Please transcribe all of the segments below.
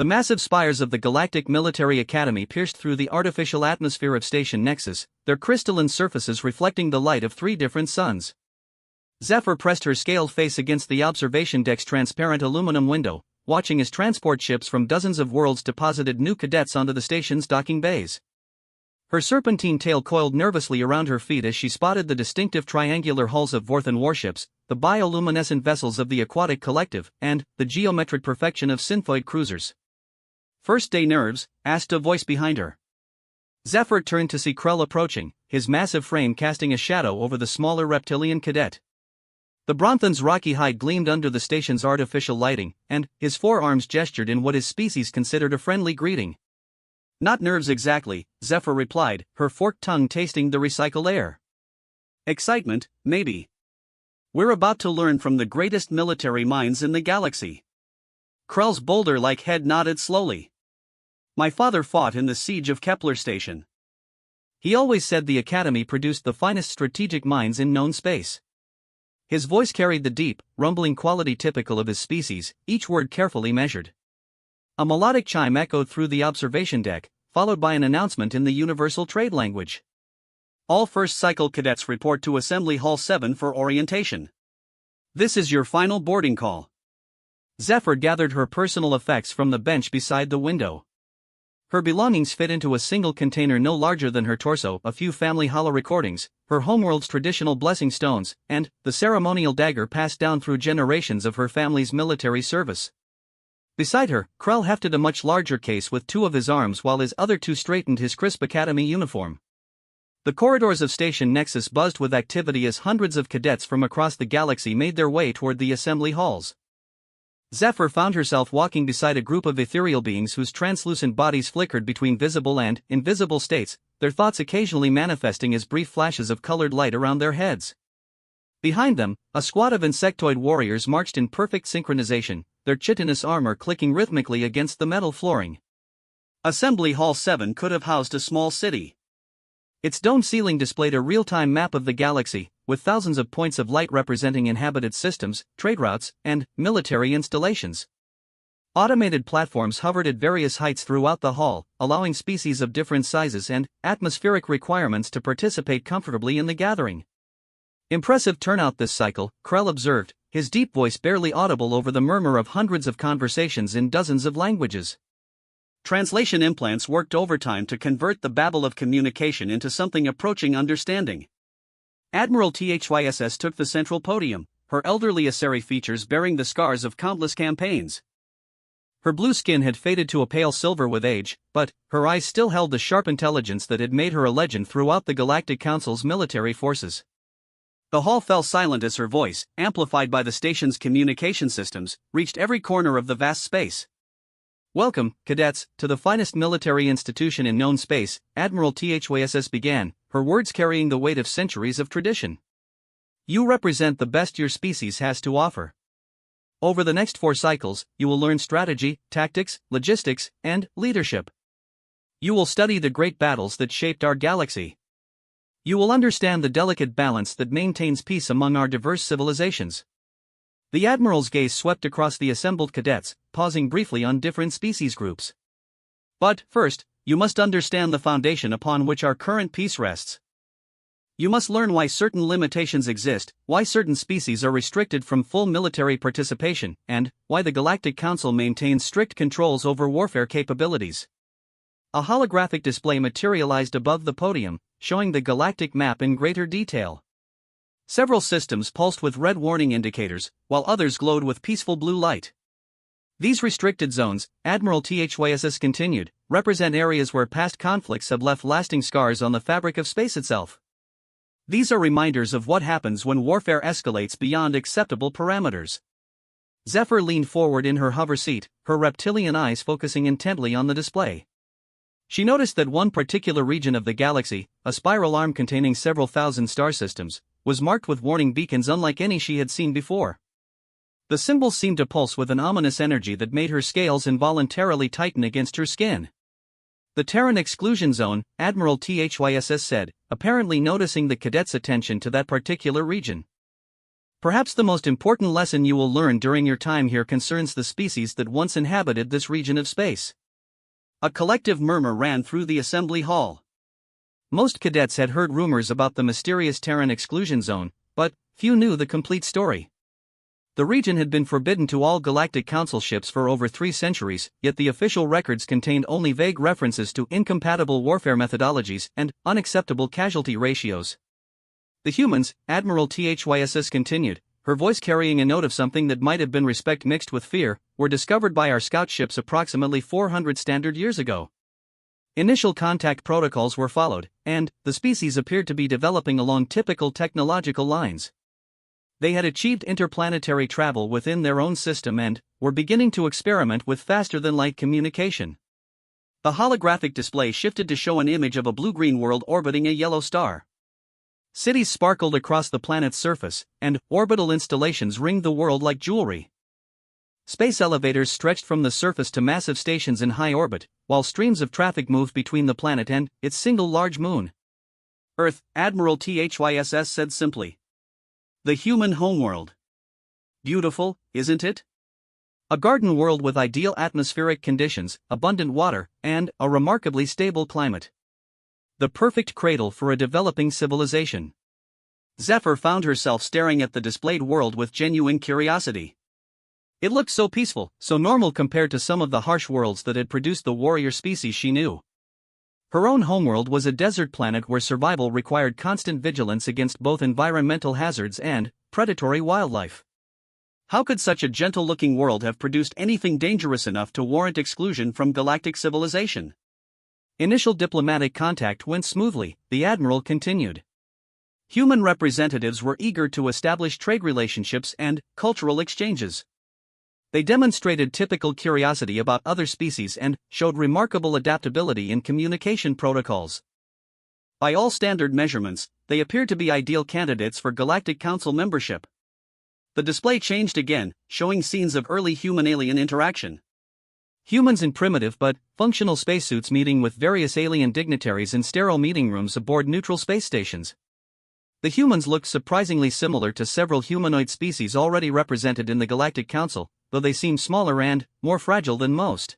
The massive spires of the Galactic Military Academy pierced through the artificial atmosphere of Station Nexus, their crystalline surfaces reflecting the light of three different suns. Zephyr pressed her scaled face against the observation deck's transparent aluminum window, watching as transport ships from dozens of worlds deposited new cadets onto the station's docking bays. Her serpentine tail coiled nervously around her feet as she spotted the distinctive triangular hulls of Vorthan warships, the bioluminescent vessels of the Aquatic Collective, and the geometric perfection of synthoid cruisers. "First day nerves?" asked a voice behind her. Zephyr turned to see Krell approaching, his massive frame casting a shadow over the smaller reptilian cadet. The Bronthan's rocky hide gleamed under the station's artificial lighting, and his forearms gestured in what his species considered a friendly greeting. "Not nerves exactly," Zephyr replied, her forked tongue tasting the recycled air. "Excitement, maybe. We're about to learn from the greatest military minds in the galaxy." Krell's boulder-like head nodded slowly. "My father fought in the siege of Kepler Station. He always said the Academy produced the finest strategic minds in known space." His voice carried the deep, rumbling quality typical of his species, each word carefully measured. A melodic chime echoed through the observation deck, followed by an announcement in the universal trade language. "All first cycle cadets report to Assembly Hall 7 for orientation. This is your final boarding call." Zephyr gathered her personal effects from the bench beside the window. Her belongings fit into a single container no larger than her torso, a few family holo recordings, her homeworld's traditional blessing stones, and the ceremonial dagger passed down through generations of her family's military service. Beside her, Krell hefted a much larger case with two of his arms while his other two straightened his crisp academy uniform. The corridors of Station Nexus buzzed with activity as hundreds of cadets from across the galaxy made their way toward the assembly halls. Zephyr found herself walking beside a group of ethereal beings whose translucent bodies flickered between visible and invisible states, their thoughts occasionally manifesting as brief flashes of colored light around their heads. Behind them, a squad of insectoid warriors marched in perfect synchronization, their chitinous armor clicking rhythmically against the metal flooring. Assembly Hall 7 could have housed a small city. Its domed ceiling displayed a real-time map of the galaxy, with thousands of points of light representing inhabited systems, trade routes, and military installations. Automated platforms hovered at various heights throughout the hall, allowing species of different sizes and atmospheric requirements to participate comfortably in the gathering. "Impressive turnout this cycle," Krell observed, his deep voice barely audible over the murmur of hundreds of conversations in dozens of languages. Translation implants worked overtime to convert the babble of communication into something approaching understanding. Admiral THYSS took the central podium, her elderly Asari features bearing the scars of countless campaigns. Her blue skin had faded to a pale silver with age, but her eyes still held the sharp intelligence that had made her a legend throughout the Galactic Council's military forces. The hall fell silent as her voice, amplified by the station's communication systems, reached every corner of the vast space. "Welcome, cadets, to the finest military institution in known space," Admiral THYSS began, her words carrying the weight of centuries of tradition. "You represent the best your species has to offer. Over the next 4 cycles, you will learn strategy, tactics, logistics, and leadership. You will study the great battles that shaped our galaxy. You will understand the delicate balance that maintains peace among our diverse civilizations." The Admiral's gaze swept across the assembled cadets, pausing briefly on different species groups. "But, first, you must understand the foundation upon which our current peace rests. You must learn why certain limitations exist, why certain species are restricted from full military participation, and why the Galactic Council maintains strict controls over warfare capabilities." A holographic display materialized above the podium, showing the galactic map in greater detail. Several systems pulsed with red warning indicators, while others glowed with peaceful blue light. "These restricted zones," Admiral THYSS continued, "represent areas where past conflicts have left lasting scars on the fabric of space itself. These are reminders of what happens when warfare escalates beyond acceptable parameters." Zephyr leaned forward in her hover seat, her reptilian eyes focusing intently on the display. She noticed that one particular region of the galaxy, a spiral arm containing several thousand star systems, was marked with warning beacons unlike any she had seen before. The symbols seemed to pulse with an ominous energy that made her scales involuntarily tighten against her skin. "The Terran Exclusion Zone," Admiral THYSS said, apparently noticing the cadets' attention to that particular region. Perhaps the most important lesson you will learn during your time here concerns the species that once inhabited this region of space. A collective murmur ran through the assembly hall. Most cadets had heard rumors about the mysterious Terran exclusion zone, but few knew the complete story. The region had been forbidden to all Galactic Council ships for over 3 centuries, yet the official records contained only vague references to incompatible warfare methodologies and unacceptable casualty ratios. The humans, Admiral THYSS continued, her voice carrying a note of something that might have been respect mixed with fear, were discovered by our scout ships approximately 400 standard years ago. Initial contact protocols were followed, and the species appeared to be developing along typical technological lines. They had achieved interplanetary travel within their own system and were beginning to experiment with faster-than-light communication. The holographic display shifted to show an image of a blue-green world orbiting a yellow star. Cities sparkled across the planet's surface, and orbital installations ringed the world like jewelry. Space elevators stretched from the surface to massive stations in high orbit, while streams of traffic moved between the planet and its single large moon. Earth, Admiral THYSS said simply. The human homeworld. Beautiful, isn't it? A garden world with ideal atmospheric conditions, abundant water, and a remarkably stable climate. The perfect cradle for a developing civilization. Zephyr found herself staring at the displayed world with genuine curiosity. It looked so peaceful, so normal compared to some of the harsh worlds that had produced the warrior species she knew. Her own homeworld was a desert planet where survival required constant vigilance against both environmental hazards and predatory wildlife. How could such a gentle-looking world have produced anything dangerous enough to warrant exclusion from galactic civilization? Initial diplomatic contact went smoothly, the Admiral continued. Human representatives were eager to establish trade relationships and cultural exchanges. They demonstrated typical curiosity about other species and showed remarkable adaptability in communication protocols. By all standard measurements, they appeared to be ideal candidates for Galactic Council membership. The display changed again, showing scenes of early human-alien interaction. Humans in primitive but functional spacesuits meeting with various alien dignitaries in sterile meeting rooms aboard neutral space stations. The humans looked surprisingly similar to several humanoid species already represented in the Galactic Council, though they seemed smaller and more fragile than most.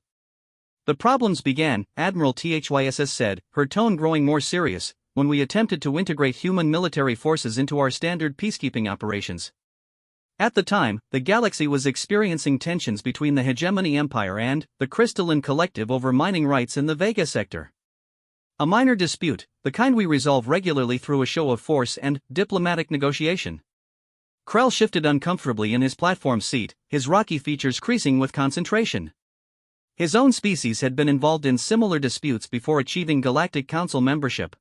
The problems began, Admiral THYSS said, her tone growing more serious, when we attempted to integrate human military forces into our standard peacekeeping operations. At the time, the galaxy was experiencing tensions between the Hegemony Empire and the Crystalline Collective over mining rights in the Vega sector. A minor dispute, the kind we resolve regularly through a show of force and diplomatic negotiation. Krell shifted uncomfortably in his platform seat, his rocky features creasing with concentration. His own species had been involved in similar disputes before achieving Galactic Council membership.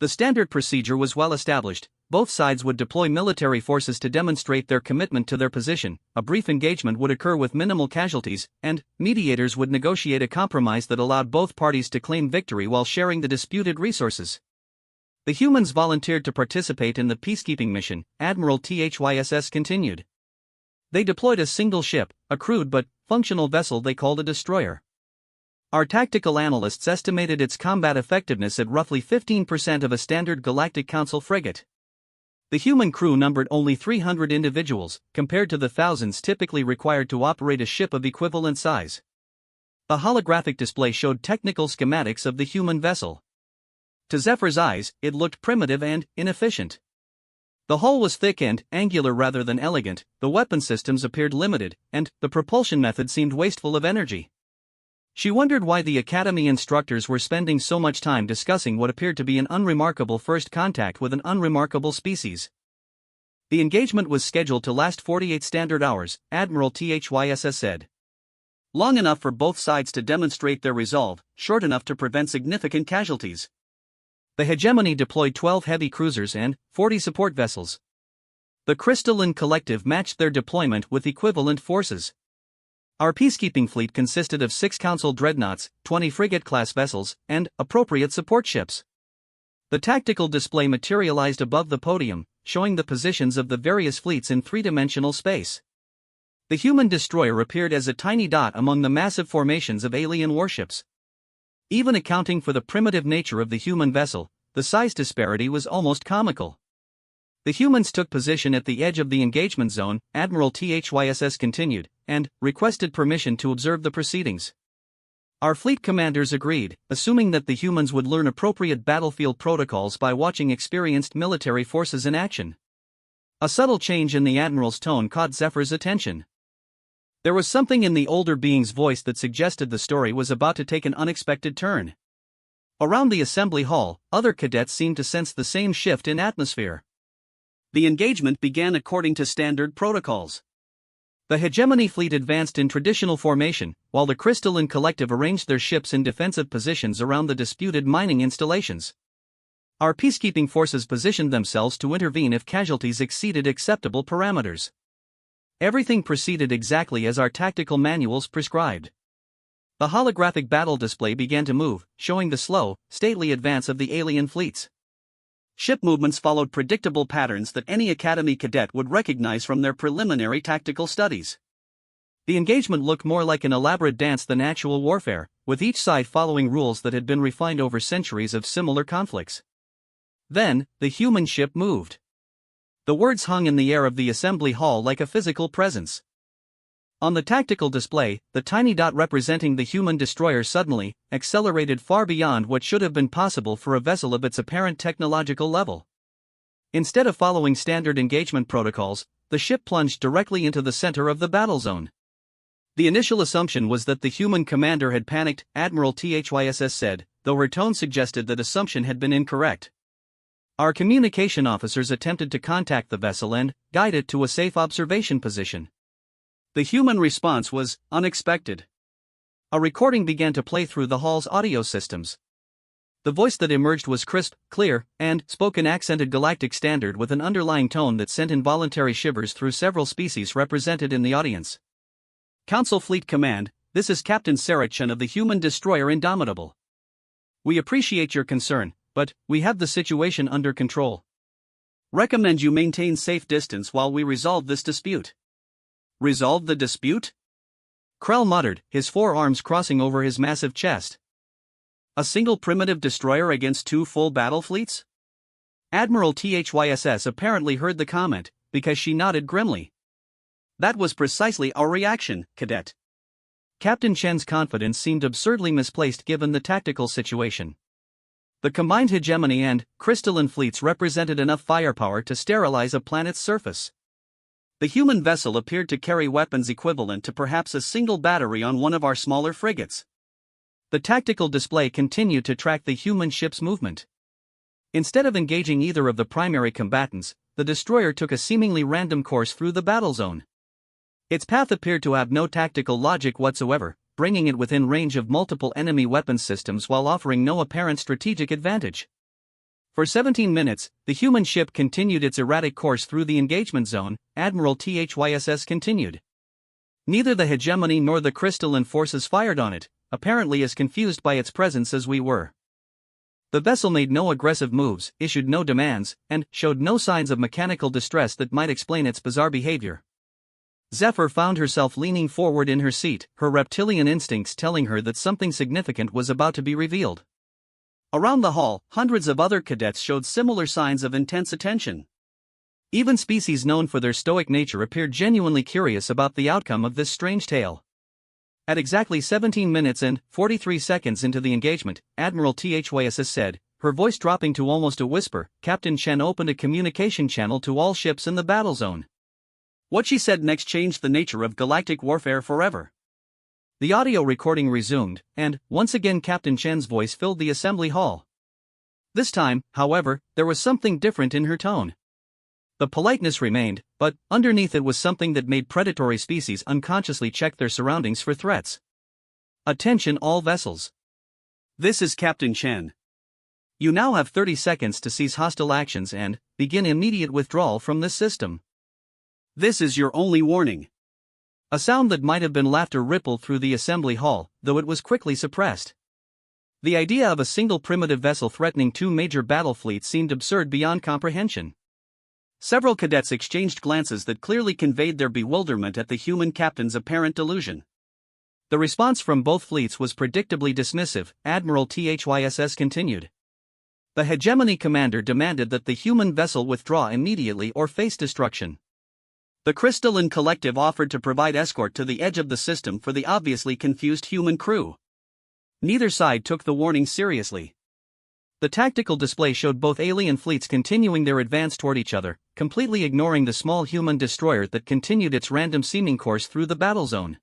The standard procedure was well established. Both sides would deploy military forces to demonstrate their commitment to their position, a brief engagement would occur with minimal casualties, and mediators would negotiate a compromise that allowed both parties to claim victory while sharing the disputed resources. The humans volunteered to participate in the peacekeeping mission, Admiral THYSS continued. They deployed a single ship, a crude but functional vessel they called a destroyer. Our tactical analysts estimated its combat effectiveness at roughly 15% of a standard Galactic Council frigate. The human crew numbered only 300 individuals, compared to the thousands typically required to operate a ship of equivalent size. A holographic display showed technical schematics of the human vessel. To Zephyr's eyes, it looked primitive and inefficient. The hull was thick and angular rather than elegant, the weapon systems appeared limited, and the propulsion method seemed wasteful of energy. She wondered why the Academy instructors were spending so much time discussing what appeared to be an unremarkable first contact with an unremarkable species. The engagement was scheduled to last 48 standard hours, Admiral THYSS said. Long enough for both sides to demonstrate their resolve, short enough to prevent significant casualties. The Hegemony deployed 12 heavy cruisers and 40 support vessels. The Crystalline Collective matched their deployment with equivalent forces. Our peacekeeping fleet consisted of 6 Council dreadnoughts, 20 frigate-class vessels, and appropriate support ships. The tactical display materialized above the podium, showing the positions of the various fleets in three-dimensional space. The human destroyer appeared as a tiny dot among the massive formations of alien warships. Even accounting for the primitive nature of the human vessel, the size disparity was almost comical. The humans took position at the edge of the engagement zone, Admiral THYSS continued, and requested permission to observe the proceedings. Our fleet commanders agreed, assuming that the humans would learn appropriate battlefield protocols by watching experienced military forces in action. A subtle change in the Admiral's tone caught Zephyr's attention. There was something in the older being's voice that suggested the story was about to take an unexpected turn. Around the assembly hall, other cadets seemed to sense the same shift in atmosphere. The engagement began according to standard protocols. The Hegemony fleet advanced in traditional formation, while the Crystalline Collective arranged their ships in defensive positions around the disputed mining installations. Our peacekeeping forces positioned themselves to intervene if casualties exceeded acceptable parameters. Everything proceeded exactly as our tactical manuals prescribed. The holographic battle display began to move, showing the slow, stately advance of the alien fleets. Ship movements followed predictable patterns that any Academy cadet would recognize from their preliminary tactical studies. The engagement looked more like an elaborate dance than actual warfare, with each side following rules that had been refined over centuries of similar conflicts. Then, the human ship moved. The words hung in the air of the assembly hall like a physical presence. On the tactical display, the tiny dot representing the human destroyer suddenly accelerated far beyond what should have been possible for a vessel of its apparent technological level. Instead of following standard engagement protocols, the ship plunged directly into the center of the battle zone. The initial assumption was that the human commander had panicked, Admiral THYSS said, though her tone suggested that assumption had been incorrect. Our communication officers attempted to contact the vessel and guide it to a safe observation position. The human response was unexpected. A recording began to play through the hall's audio systems. The voice that emerged was crisp, clear, and spoke an accented Galactic standard with an underlying tone that sent involuntary shivers through several species represented in the audience. Council Fleet Command, this is Captain Sarachan of the human destroyer Indomitable. We appreciate your concern, but we have the situation under control. Recommend you maintain safe distance while we resolve this dispute. Resolve the dispute? Krell muttered, his forearms crossing over his massive chest. A single primitive destroyer against two full battle fleets? Admiral THYSS apparently heard the comment, because she nodded grimly. That was precisely our reaction, Cadet. Captain Chen's confidence seemed absurdly misplaced given the tactical situation. The combined hegemony and crystalline fleets represented enough firepower to sterilize a planet's surface. The human vessel appeared to carry weapons equivalent to perhaps a single battery on one of our smaller frigates. The tactical display continued to track the human ship's movement. Instead of engaging either of the primary combatants, the destroyer took a seemingly random course through the battle zone. Its path appeared to have no tactical logic whatsoever, bringing it within range of multiple enemy weapons systems while offering no apparent strategic advantage. For 17 minutes, the human ship continued its erratic course through the engagement zone, Admiral THYSS continued. Neither the hegemony nor the crystalline forces fired on it, apparently as confused by its presence as we were. The vessel made no aggressive moves, issued no demands, and showed no signs of mechanical distress that might explain its bizarre behavior. Zephyr found herself leaning forward in her seat, her reptilian instincts telling her that something significant was about to be revealed. Around the hall, hundreds of other cadets showed similar signs of intense attention. Even species known for their stoic nature appeared genuinely curious about the outcome of this strange tale. At exactly 17 minutes and 43 seconds into the engagement, Admiral THYSS said, her voice dropping to almost a whisper, Captain Chen opened a communication channel to all ships in the battle zone. What she said next changed the nature of galactic warfare forever. The audio recording resumed, and, once again Captain Chen's voice filled the assembly hall. This time, however, there was something different in her tone. The politeness remained, but underneath it was something that made predatory species unconsciously check their surroundings for threats. Attention all vessels. This is Captain Chen. You now have 30 seconds to cease hostile actions and begin immediate withdrawal from this system. This is your only warning. A sound that might have been laughter rippled through the assembly hall, though it was quickly suppressed. The idea of a single primitive vessel threatening two major battle fleets seemed absurd beyond comprehension. Several cadets exchanged glances that clearly conveyed their bewilderment at the human captain's apparent delusion. The response from both fleets was predictably dismissive, Admiral THYSS continued. The hegemony commander demanded that the human vessel withdraw immediately or face destruction. The crystalline collective offered to provide escort to the edge of the system for the obviously confused human crew. Neither side took the warning seriously. The tactical display showed both alien fleets continuing their advance toward each other, completely ignoring the small human destroyer that continued its random seeming course through the battle zone.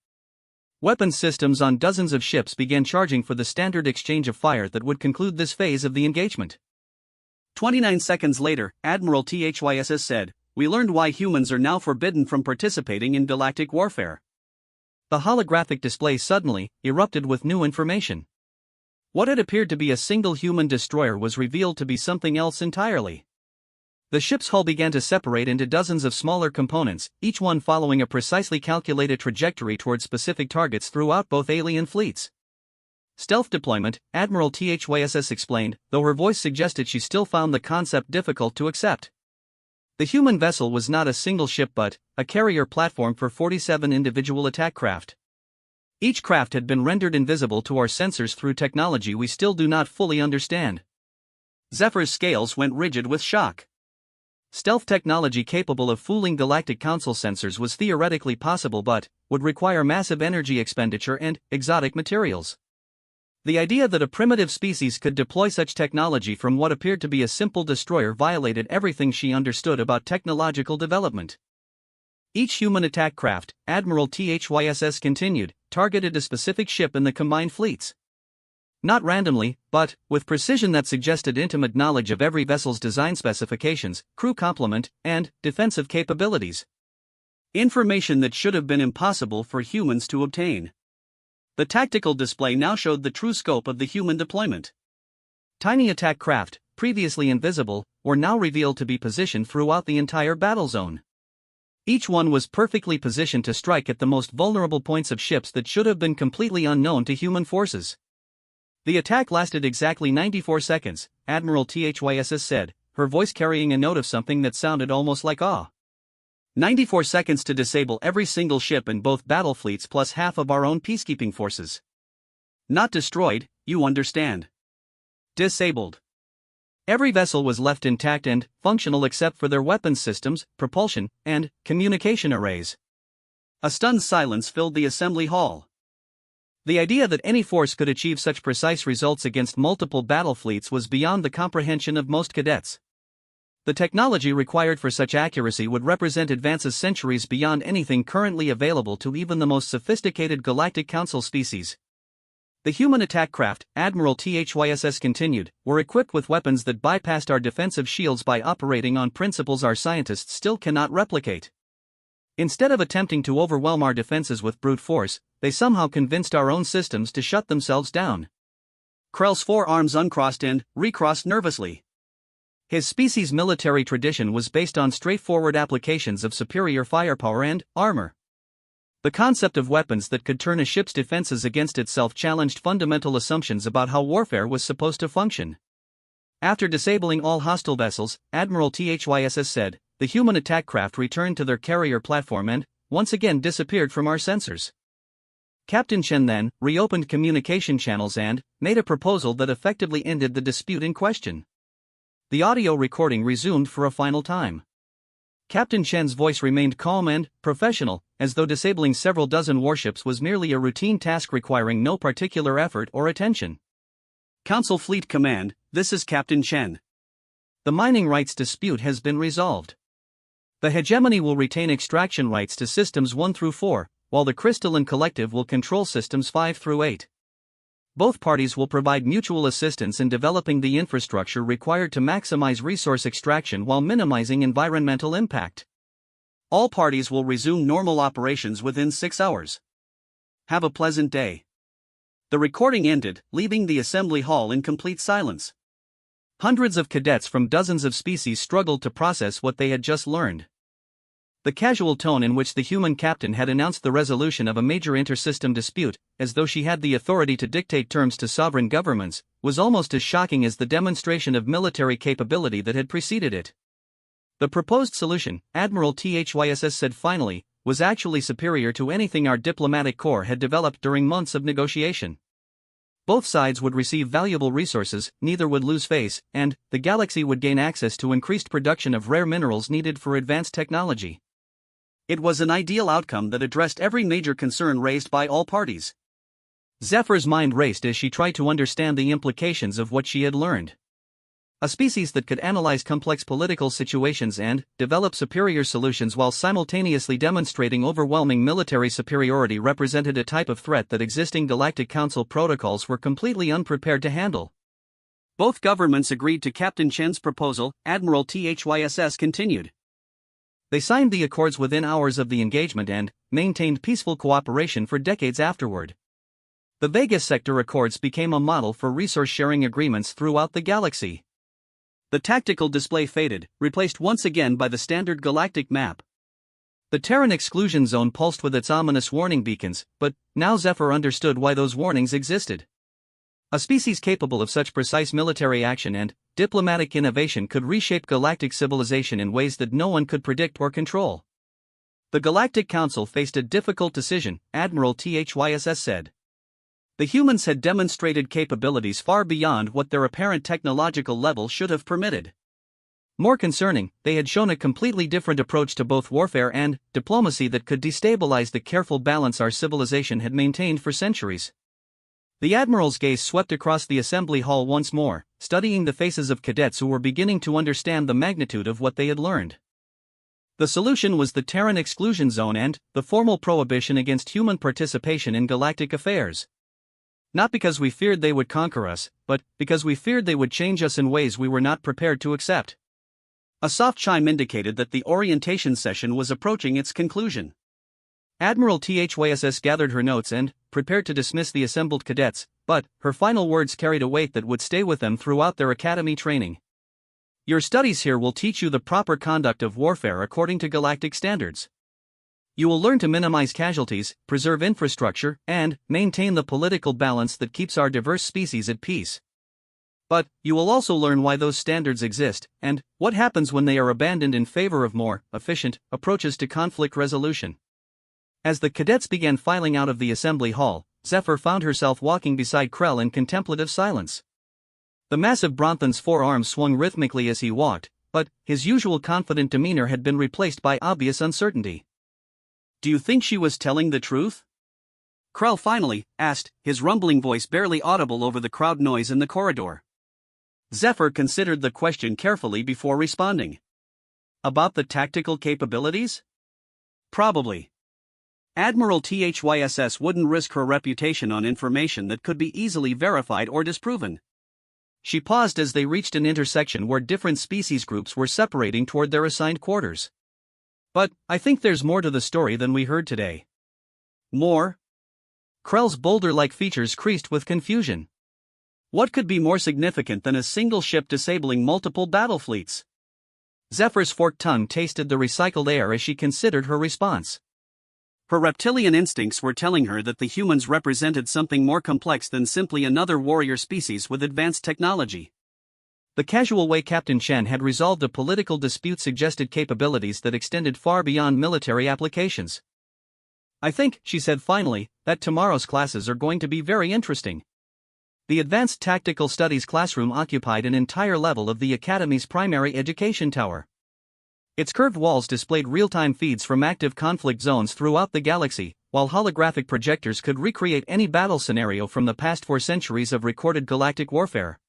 Weapons systems on dozens of ships began charging for the standard exchange of fire that would conclude this phase of the engagement. 29 seconds later, Admiral THYSS said, "We learned why humans are now forbidden from participating in galactic warfare." The holographic display suddenly erupted with new information. What had appeared to be a single human destroyer was revealed to be something else entirely. The ship's hull began to separate into dozens of smaller components, each one following a precisely calculated trajectory towards specific targets throughout both alien fleets. Stealth deployment, Admiral THYSS explained, though her voice suggested she still found the concept difficult to accept. The human vessel was not a single ship but a carrier platform for 47 individual attack craft. Each craft had been rendered invisible to our sensors through technology we still do not fully understand. Zephyr's scales went rigid with shock. Stealth technology capable of fooling Galactic Council sensors was theoretically possible but would require massive energy expenditure and exotic materials. The idea that a primitive species could deploy such technology from what appeared to be a simple destroyer violated everything she understood about technological development. Each human attack craft, Admiral THYSS continued, targeted a specific ship in the combined fleets. Not randomly, but with precision that suggested intimate knowledge of every vessel's design specifications, crew complement, and defensive capabilities. Information that should have been impossible for humans to obtain. The tactical display now showed the true scope of the human deployment. Tiny attack craft, previously invisible, were now revealed to be positioned throughout the entire battle zone. Each one was perfectly positioned to strike at the most vulnerable points of ships that should have been completely unknown to human forces. The attack lasted exactly 94 seconds, Admiral THYSS said, her voice carrying a note of something that sounded almost like awe. 94 seconds to disable every single ship in both battle fleets plus half of our own peacekeeping forces. Not destroyed, you understand. Disabled. Every vessel was left intact and functional except for their weapons systems, propulsion, and communication arrays. A stunned silence filled the assembly hall. The idea that any force could achieve such precise results against multiple battle fleets was beyond the comprehension of most cadets. The technology required for such accuracy would represent advances centuries beyond anything currently available to even the most sophisticated Galactic Council species. The human attack craft, Admiral THYSS continued, were equipped with weapons that bypassed our defensive shields by operating on principles our scientists still cannot replicate. Instead of attempting to overwhelm our defenses with brute force, they somehow convinced our own systems to shut themselves down. Krell's forearms uncrossed and recrossed nervously. His species' military tradition was based on straightforward applications of superior firepower and armor. The concept of weapons that could turn a ship's defenses against itself challenged fundamental assumptions about how warfare was supposed to function. After disabling all hostile vessels, Admiral THYSS said, the human attack craft returned to their carrier platform and, once again, disappeared from our sensors. Captain Chen then reopened communication channels and made a proposal that effectively ended the dispute in question. The audio recording resumed for a final time. Captain Chen's voice remained calm and professional, as though disabling several dozen warships was merely a routine task requiring no particular effort or attention. Council Fleet Command, this is Captain Chen. The mining rights dispute has been resolved. The hegemony will retain extraction rights to systems 1 through 4, while the Crystalline Collective will control systems 5 through 8. Both parties will provide mutual assistance in developing the infrastructure required to maximize resource extraction while minimizing environmental impact. All parties will resume normal operations within 6 hours. Have a pleasant day. The recording ended, leaving the assembly hall in complete silence. Hundreds of cadets from dozens of species struggled to process what they had just learned. The casual tone in which the human captain had announced the resolution of a major intersystem dispute, as though she had the authority to dictate terms to sovereign governments, was almost as shocking as the demonstration of military capability that had preceded it. The proposed solution, Admiral THYSS said finally, was actually superior to anything our diplomatic corps had developed during months of negotiation. Both sides would receive valuable resources, neither would lose face, and the galaxy would gain access to increased production of rare minerals needed for advanced technology. It was an ideal outcome that addressed every major concern raised by all parties. Zephyr's mind raced as she tried to understand the implications of what she had learned. A species that could analyze complex political situations and develop superior solutions while simultaneously demonstrating overwhelming military superiority represented a type of threat that existing Galactic Council protocols were completely unprepared to handle. Both governments agreed to Captain Chen's proposal, Admiral THYSS continued. They signed the accords within hours of the engagement and maintained peaceful cooperation for decades afterward. The Vegas Sector Accords became a model for resource-sharing agreements throughout the galaxy. The tactical display faded, replaced once again by the standard galactic map. The Terran exclusion zone pulsed with its ominous warning beacons, but now Zephyr understood why those warnings existed. A species capable of such precise military action and diplomatic innovation could reshape galactic civilization in ways that no one could predict or control. The Galactic Council faced a difficult decision, Admiral THYSS said. The humans had demonstrated capabilities far beyond what their apparent technological level should have permitted. More concerning, they had shown a completely different approach to both warfare and diplomacy that could destabilize the careful balance our civilization had maintained for centuries. The Admiral's gaze swept across the assembly hall once more, studying the faces of cadets who were beginning to understand the magnitude of what they had learned. The solution was the Terran exclusion zone and the formal prohibition against human participation in galactic affairs. Not because we feared they would conquer us, but because we feared they would change us in ways we were not prepared to accept. A soft chime indicated that the orientation session was approaching its conclusion. Admiral THYSS gathered her notes and prepared to dismiss the assembled cadets, but her final words carried a weight that would stay with them throughout their academy training. Your studies here will teach you the proper conduct of warfare according to galactic standards. You will learn to minimize casualties, preserve infrastructure, and maintain the political balance that keeps our diverse species at peace. But you will also learn why those standards exist, and what happens when they are abandoned in favor of more efficient approaches to conflict resolution. As the cadets began filing out of the assembly hall, Zephyr found herself walking beside Krell in contemplative silence. The massive Bronthan's forearms swung rhythmically as he walked, but his usual confident demeanor had been replaced by obvious uncertainty. Do you think she was telling the truth? Krell finally asked, his rumbling voice barely audible over the crowd noise in the corridor. Zephyr considered the question carefully before responding. About the tactical capabilities? Probably. Admiral THYSS wouldn't risk her reputation on information that could be easily verified or disproven. She paused as they reached an intersection where different species groups were separating toward their assigned quarters. But I think there's more to the story than we heard today. More? Krell's boulder-like features creased with confusion. What could be more significant than a single ship disabling multiple battle fleets? Zephyr's forked tongue tasted the recycled air as she considered her response. Her reptilian instincts were telling her that the humans represented something more complex than simply another warrior species with advanced technology. The casual way Captain Chen had resolved a political dispute suggested capabilities that extended far beyond military applications. I think, she said finally, that tomorrow's classes are going to be very interesting. The Advanced Tactical Studies classroom occupied an entire level of the Academy's primary education tower. Its curved walls displayed real-time feeds from active conflict zones throughout the galaxy, while holographic projectors could recreate any battle scenario from the past 4 centuries of recorded galactic warfare.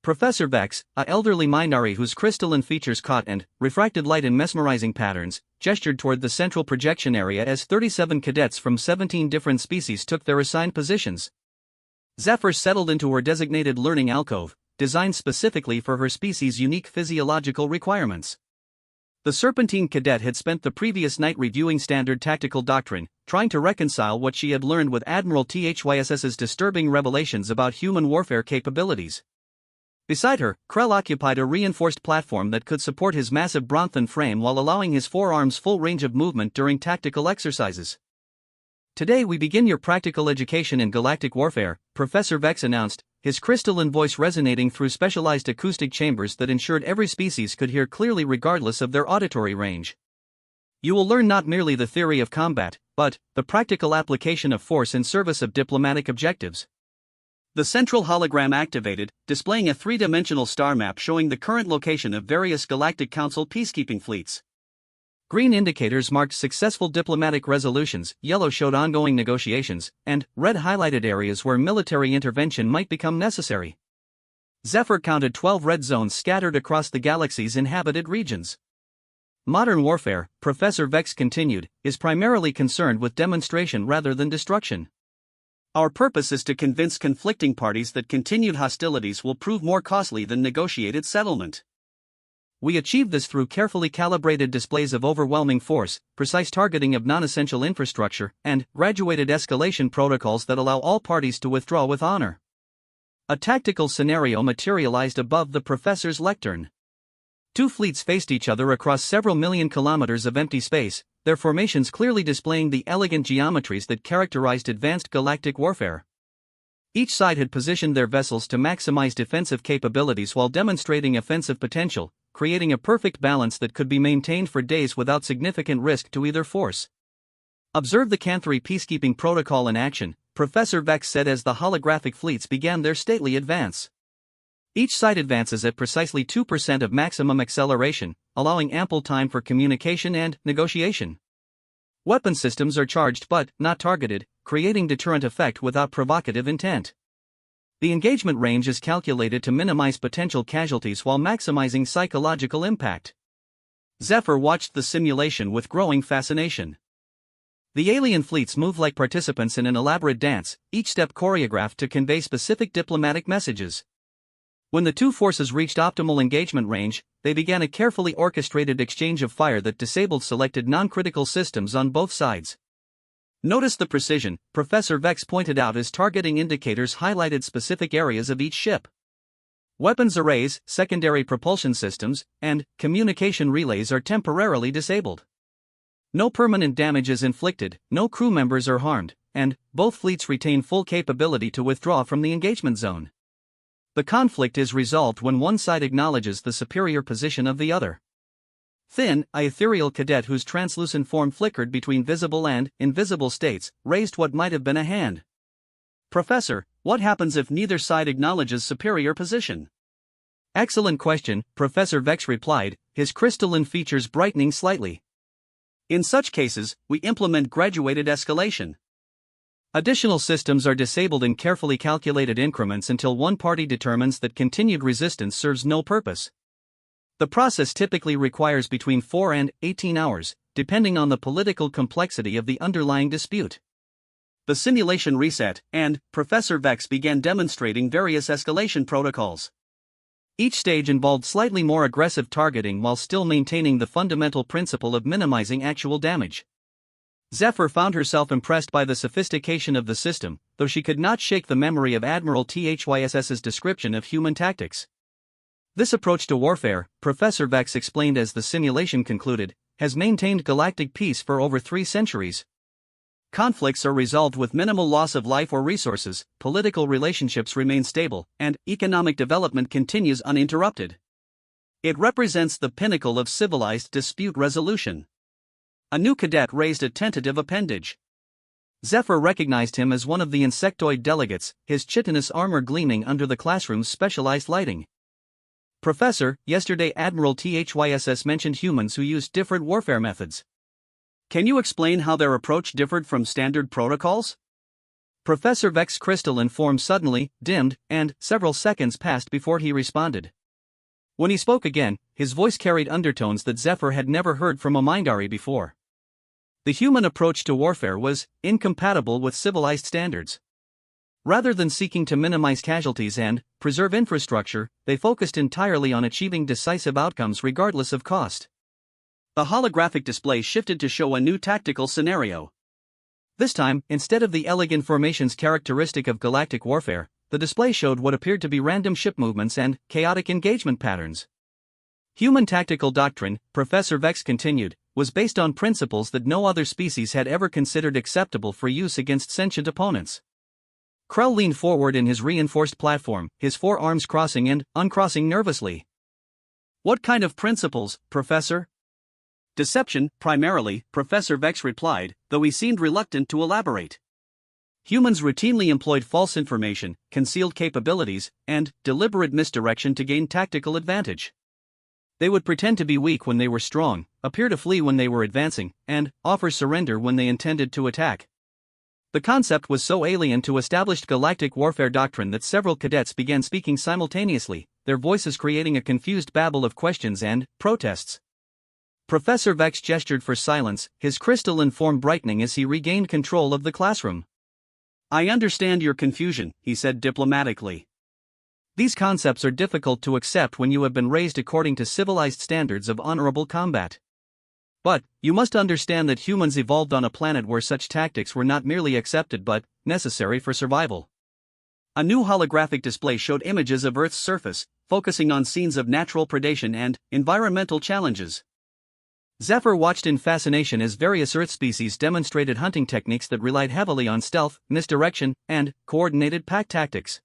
Professor Vex, a elderly Mindari whose crystalline features caught and refracted light in mesmerizing patterns, gestured toward the central projection area as 37 cadets from 17 different species took their assigned positions. Zephyr settled into her designated learning alcove, designed specifically for her species' unique physiological requirements. The Serpentine cadet had spent the previous night reviewing standard tactical doctrine, trying to reconcile what she had learned with Admiral THYSS's disturbing revelations about human warfare capabilities. Beside her, Krell occupied a reinforced platform that could support his massive Bronthan frame while allowing his forearms full range of movement during tactical exercises. Today we begin your practical education in galactic warfare, Professor Vex announced, his crystalline voice resonating through specialized acoustic chambers that ensured every species could hear clearly regardless of their auditory range. You will learn not merely the theory of combat, but the practical application of force in service of diplomatic objectives. The central hologram activated, displaying a three-dimensional star map showing the current location of various Galactic Council peacekeeping fleets. Green indicators marked successful diplomatic resolutions, yellow showed ongoing negotiations, and red highlighted areas where military intervention might become necessary. Zephyr counted 12 red zones scattered across the galaxy's inhabited regions. Modern warfare, Professor Vex continued, is primarily concerned with demonstration rather than destruction. Our purpose is to convince conflicting parties that continued hostilities will prove more costly than negotiated settlement. We achieve this through carefully calibrated displays of overwhelming force, precise targeting of non-essential infrastructure, and graduated escalation protocols that allow all parties to withdraw with honor. A tactical scenario materialized above the professor's lectern. Two fleets faced each other across several million kilometers of empty space, their formations clearly displaying the elegant geometries that characterized advanced galactic warfare. Each side had positioned their vessels to maximize defensive capabilities while demonstrating offensive potential, creating a perfect balance that could be maintained for days without significant risk to either force. Observe the Canthry peacekeeping protocol in action, Professor Vex said as the holographic fleets began their stately advance. Each side advances at precisely 2% of maximum acceleration, allowing ample time for communication and negotiation. Weapon systems are charged but not targeted, creating deterrent effect without provocative intent. The engagement range is calculated to minimize potential casualties while maximizing psychological impact. Zephyr watched the simulation with growing fascination. The alien fleets move like participants in an elaborate dance, each step choreographed to convey specific diplomatic messages. When the two forces reached optimal engagement range, they began a carefully orchestrated exchange of fire that disabled selected non-critical systems on both sides. Notice the precision, Professor Vex pointed out as targeting indicators highlighted specific areas of each ship. Weapons arrays, secondary propulsion systems, and communication relays are temporarily disabled. No permanent damage is inflicted, no crew members are harmed, and both fleets retain full capability to withdraw from the engagement zone. The conflict is resolved when one side acknowledges the superior position of the other. Thin, a ethereal cadet whose translucent form flickered between visible and invisible states, raised what might have been a hand. Professor, what happens if neither side acknowledges superior position? Excellent question, Professor Vex replied, his crystalline features brightening slightly. In such cases, we implement graduated escalation. Additional systems are disabled in carefully calculated increments until one party determines that continued resistance serves no purpose. The process typically requires between 4 and 18 hours, depending on the political complexity of the underlying dispute. The simulation reset, and Professor Vex began demonstrating various escalation protocols. Each stage involved slightly more aggressive targeting while still maintaining the fundamental principle of minimizing actual damage. Zephyr found herself impressed by the sophistication of the system, though she could not shake the memory of Admiral THYSS's description of human tactics. This approach to warfare, Professor Vex explained as the simulation concluded, has maintained galactic peace for over 3 centuries. Conflicts are resolved with minimal loss of life or resources, political relationships remain stable, and economic development continues uninterrupted. It represents the pinnacle of civilized dispute resolution. A new cadet raised a tentative appendage. Zephyr recognized him as one of the insectoid delegates, his chitinous armor gleaming under the classroom's specialized lighting. Professor, yesterday Admiral THYSS mentioned humans who used different warfare methods. Can you explain how their approach differed from standard protocols? Professor Vex's crystalline form suddenly dimmed, and several seconds passed before he responded. When he spoke again, his voice carried undertones that Zephyr had never heard from a Mindari before. The human approach to warfare was incompatible with civilized standards. Rather than seeking to minimize casualties and preserve infrastructure, they focused entirely on achieving decisive outcomes regardless of cost. The holographic display shifted to show a new tactical scenario. This time, instead of the elegant formations characteristic of galactic warfare, the display showed what appeared to be random ship movements and chaotic engagement patterns. Human tactical doctrine, Professor Vex continued, was based on principles that no other species had ever considered acceptable for use against sentient opponents. Krell leaned forward in his reinforced platform, his 4 arms crossing and uncrossing nervously. What kind of principles, Professor? Deception, primarily, Professor Vex replied, though he seemed reluctant to elaborate. Humans routinely employed false information, concealed capabilities, and deliberate misdirection to gain tactical advantage. They would pretend to be weak when they were strong, appear to flee when they were advancing, and offer surrender when they intended to attack. The concept was so alien to established galactic warfare doctrine that several cadets began speaking simultaneously, their voices creating a confused babble of questions and protests. Professor Vex gestured for silence, his crystalline form brightening as he regained control of the classroom. "I understand your confusion," he said diplomatically. "These concepts are difficult to accept when you have been raised according to civilized standards of honorable combat. But, you must understand that humans evolved on a planet where such tactics were not merely accepted but necessary for survival." A new holographic display showed images of Earth's surface, focusing on scenes of natural predation and environmental challenges. Zephyr watched in fascination as various Earth species demonstrated hunting techniques that relied heavily on stealth, misdirection, and coordinated pack tactics.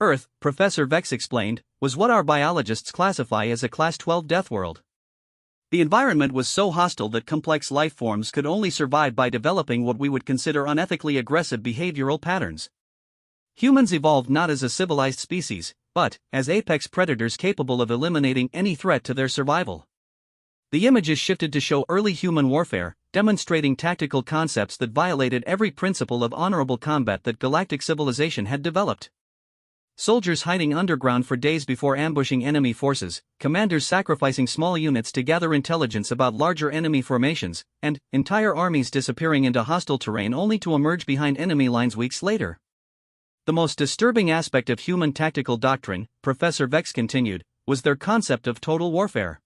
Earth, Professor Vex explained, was what our biologists classify as a Class 12 death world. The environment was so hostile that complex life forms could only survive by developing what we would consider unethically aggressive behavioral patterns. Humans evolved not as a civilized species, but as apex predators capable of eliminating any threat to their survival. The images shifted to show early human warfare, demonstrating tactical concepts that violated every principle of honorable combat that galactic civilization had developed. Soldiers hiding underground for days before ambushing enemy forces, commanders sacrificing small units to gather intelligence about larger enemy formations, and entire armies disappearing into hostile terrain only to emerge behind enemy lines weeks later. The most disturbing aspect of human tactical doctrine, Professor Vex continued, was their concept of total warfare.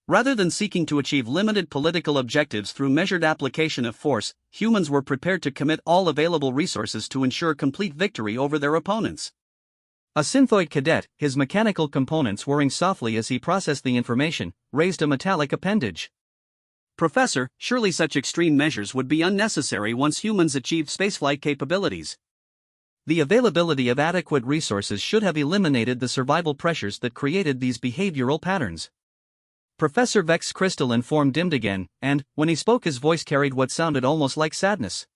Rather than seeking to achieve limited political objectives through measured application of force, humans were prepared to commit all available resources to ensure complete victory over their opponents. A synthoid cadet, his mechanical components whirring softly as he processed the information, raised a metallic appendage. "Professor, surely such extreme measures would be unnecessary once humans achieved spaceflight capabilities. The availability of adequate resources should have eliminated the survival pressures that created these behavioral patterns." Professor Vex's crystalline form dimmed again, and, when he spoke, his voice carried what sounded almost like sadness.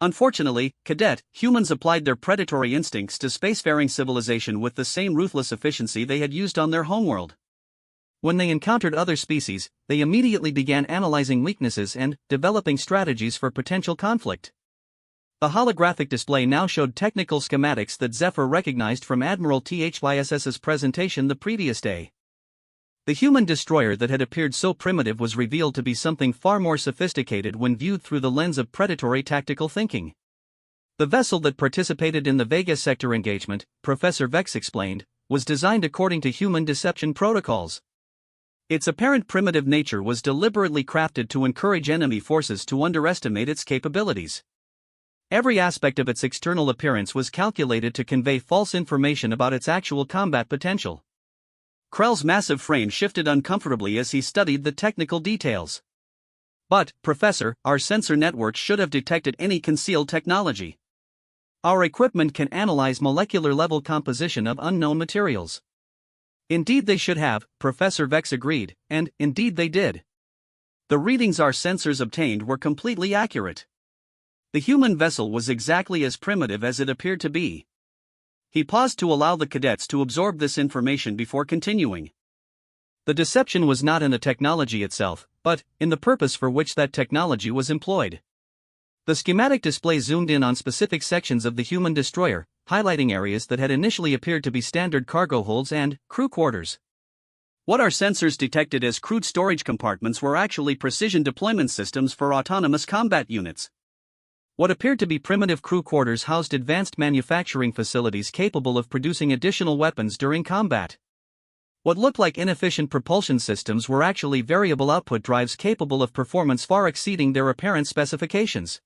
"Unfortunately, Cadet, humans applied their predatory instincts to spacefaring civilization with the same ruthless efficiency they had used on their homeworld. When they encountered other species, they immediately began analyzing weaknesses and developing strategies for potential conflict." The holographic display now showed technical schematics that Zephyr recognized from Admiral THYSS's presentation the previous day. The human destroyer that had appeared so primitive was revealed to be something far more sophisticated when viewed through the lens of predatory tactical thinking. The vessel that participated in the Vega sector engagement, Professor Vex explained, was designed according to human deception protocols. Its apparent primitive nature was deliberately crafted to encourage enemy forces to underestimate its capabilities. Every aspect of its external appearance was calculated to convey false information about its actual combat potential. Krell's massive frame shifted uncomfortably as he studied the technical details. "But, Professor, our sensor networks should have detected any concealed technology. Our equipment can analyze molecular-level composition of unknown materials." "Indeed they should have," Professor Vex agreed, and indeed they did. The readings our sensors obtained were completely accurate. The human vessel was exactly as primitive as it appeared to be. He paused to allow the cadets to absorb this information before continuing. The deception was not in the technology itself, but in the purpose for which that technology was employed. The schematic display zoomed in on specific sections of the human destroyer, highlighting areas that had initially appeared to be standard cargo holds and crew quarters. What our sensors detected as crude storage compartments were actually precision deployment systems for autonomous combat units. What appeared to be primitive crew quarters housed advanced manufacturing facilities capable of producing additional weapons during combat. What looked like inefficient propulsion systems were actually variable output drives capable of performance far exceeding their apparent specifications.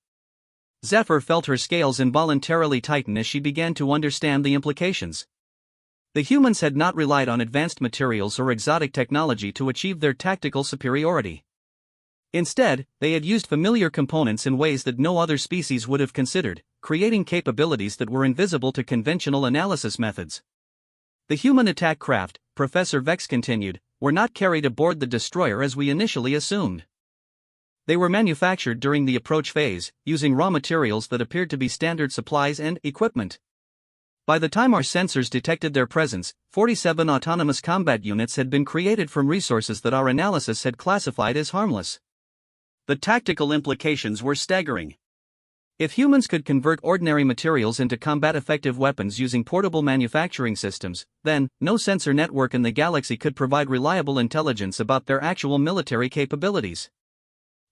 Zephyr felt her scales involuntarily tighten as she began to understand the implications. The humans had not relied on advanced materials or exotic technology to achieve their tactical superiority. Instead, they had used familiar components in ways that no other species would have considered, creating capabilities that were invisible to conventional analysis methods. The human attack craft, Professor Vex continued, were not carried aboard the destroyer as we initially assumed. They were manufactured during the approach phase, using raw materials that appeared to be standard supplies and equipment. By the time our sensors detected their presence, 47 autonomous combat units had been created from resources that our analysis had classified as harmless. The tactical implications were staggering. If humans could convert ordinary materials into combat-effective weapons using portable manufacturing systems, then no sensor network in the galaxy could provide reliable intelligence about their actual military capabilities.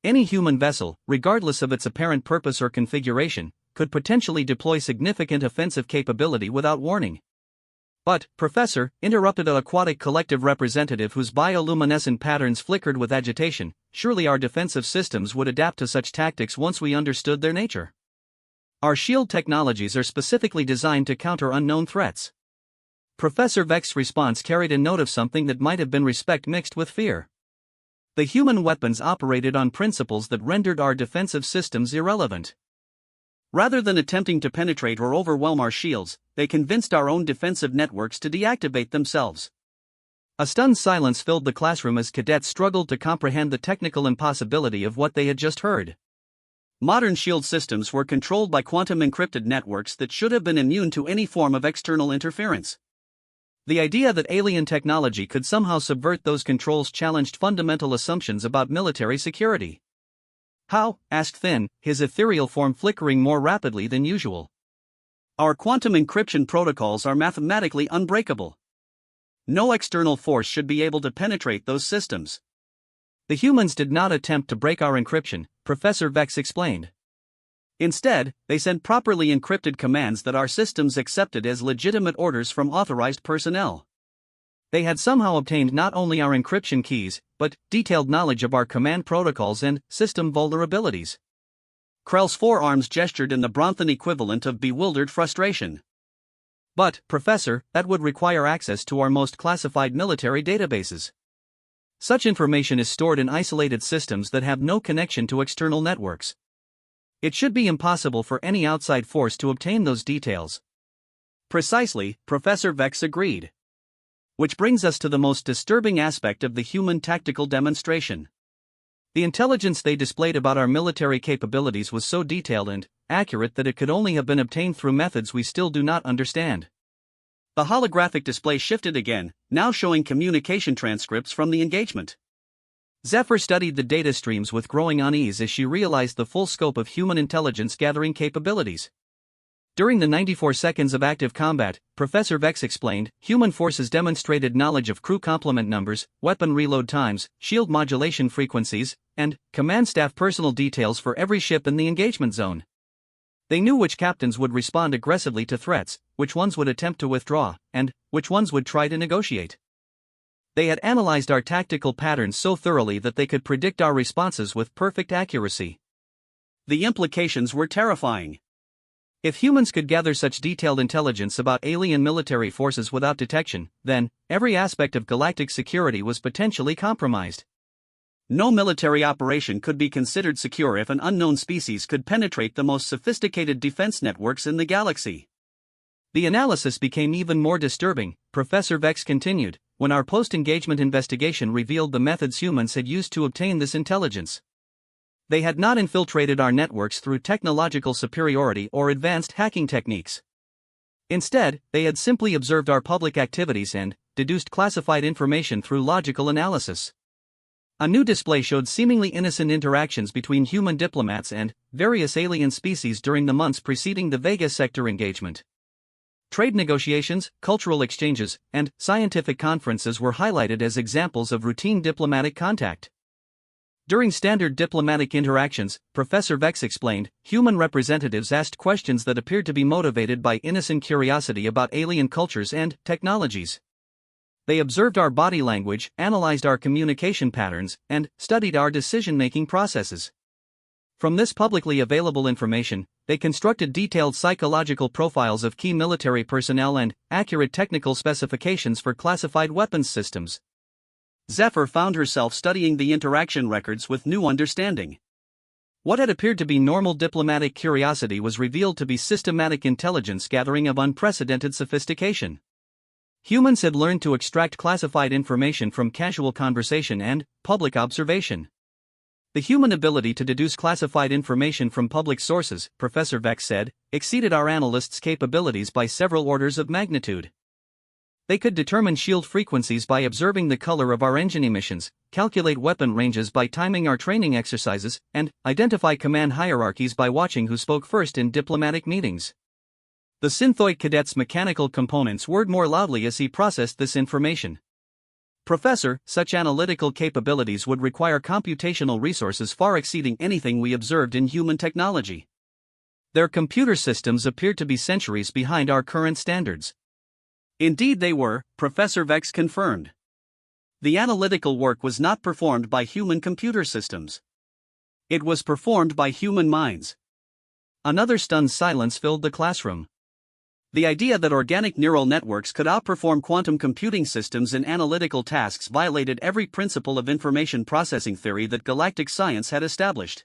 Any human vessel, regardless of its apparent purpose or configuration, could potentially deploy significant offensive capability without warning. But, Professor, interrupted an aquatic collective representative whose bioluminescent patterns flickered with agitation, surely our defensive systems would adapt to such tactics once we understood their nature. Our shield technologies are specifically designed to counter unknown threats. Professor Vex's response carried a note of something that might have been respect mixed with fear. The human weapons operated on principles that rendered our defensive systems irrelevant. Rather than attempting to penetrate or overwhelm our shields, they convinced our own defensive networks to deactivate themselves. A stunned silence filled the classroom as cadets struggled to comprehend the technical impossibility of what they had just heard. Modern shield systems were controlled by quantum-encrypted networks that should have been immune to any form of external interference. The idea that alien technology could somehow subvert those controls challenged fundamental assumptions about military security. How? Asked Thin, his ethereal form flickering more rapidly than usual. Our quantum encryption protocols are mathematically unbreakable. No external force should be able to penetrate those systems. The humans did not attempt to break our encryption, Professor Vex explained. Instead, they sent properly encrypted commands that our systems accepted as legitimate orders from authorized personnel. They had somehow obtained not only our encryption keys, but detailed knowledge of our command protocols and system vulnerabilities. Krell's forearms gestured in the Bronthan equivalent of bewildered frustration. But, Professor, that would require access to our most classified military databases. Such information is stored in isolated systems that have no connection to external networks. It should be impossible for any outside force to obtain those details. Precisely, Professor Vex agreed. Which brings us to the most disturbing aspect of the human tactical demonstration. The intelligence they displayed about our military capabilities was so detailed and accurate that it could only have been obtained through methods we still do not understand. The holographic display shifted again, now showing communication transcripts from the engagement. Zephyr studied the data streams with growing unease as she realized the full scope of human intelligence gathering capabilities. During the 94 seconds of active combat, Professor Vex explained, human forces demonstrated knowledge of crew complement numbers, weapon reload times, shield modulation frequencies, and command staff personal details for every ship in the engagement zone. They knew which captains would respond aggressively to threats, which ones would attempt to withdraw, and which ones would try to negotiate. They had analyzed our tactical patterns so thoroughly that they could predict our responses with perfect accuracy. The implications were terrifying. If humans could gather such detailed intelligence about alien military forces without detection, then every aspect of galactic security was potentially compromised. No military operation could be considered secure if an unknown species could penetrate the most sophisticated defense networks in the galaxy. The analysis became even more disturbing, Professor Vex continued, when our post-engagement investigation revealed the methods humans had used to obtain this intelligence. They had not infiltrated our networks through technological superiority or advanced hacking techniques. Instead, they had simply observed our public activities and deduced classified information through logical analysis. A new display showed seemingly innocent interactions between human diplomats and various alien species during the months preceding the Vega sector engagement. Trade negotiations, cultural exchanges, and scientific conferences were highlighted as examples of routine diplomatic contact. During standard diplomatic interactions, Professor Vex explained, human representatives asked questions that appeared to be motivated by innocent curiosity about alien cultures and technologies. They observed our body language, analyzed our communication patterns, and studied our decision-making processes. From this publicly available information, they constructed detailed psychological profiles of key military personnel and accurate technical specifications for classified weapons systems. Zephyr found herself studying the interaction records with new understanding. What had appeared to be normal diplomatic curiosity was revealed to be systematic intelligence gathering of unprecedented sophistication. Humans had learned to extract classified information from casual conversation and public observation. The human ability to deduce classified information from public sources, Professor Vex said, exceeded our analysts' capabilities by several orders of magnitude. They could determine shield frequencies by observing the color of our engine emissions, calculate weapon ranges by timing our training exercises, and identify command hierarchies by watching who spoke first in diplomatic meetings. The Synthoid Cadet's mechanical components whirred more loudly as he processed this information. Professor, such analytical capabilities would require computational resources far exceeding anything we observed in human technology. Their computer systems appeared to be centuries behind our current standards. Indeed they were, Professor Vex confirmed. The analytical work was not performed by human computer systems. It was performed by human minds. Another stunned silence filled the classroom. The idea that organic neural networks could outperform quantum computing systems in analytical tasks violated every principle of information processing theory that galactic science had established.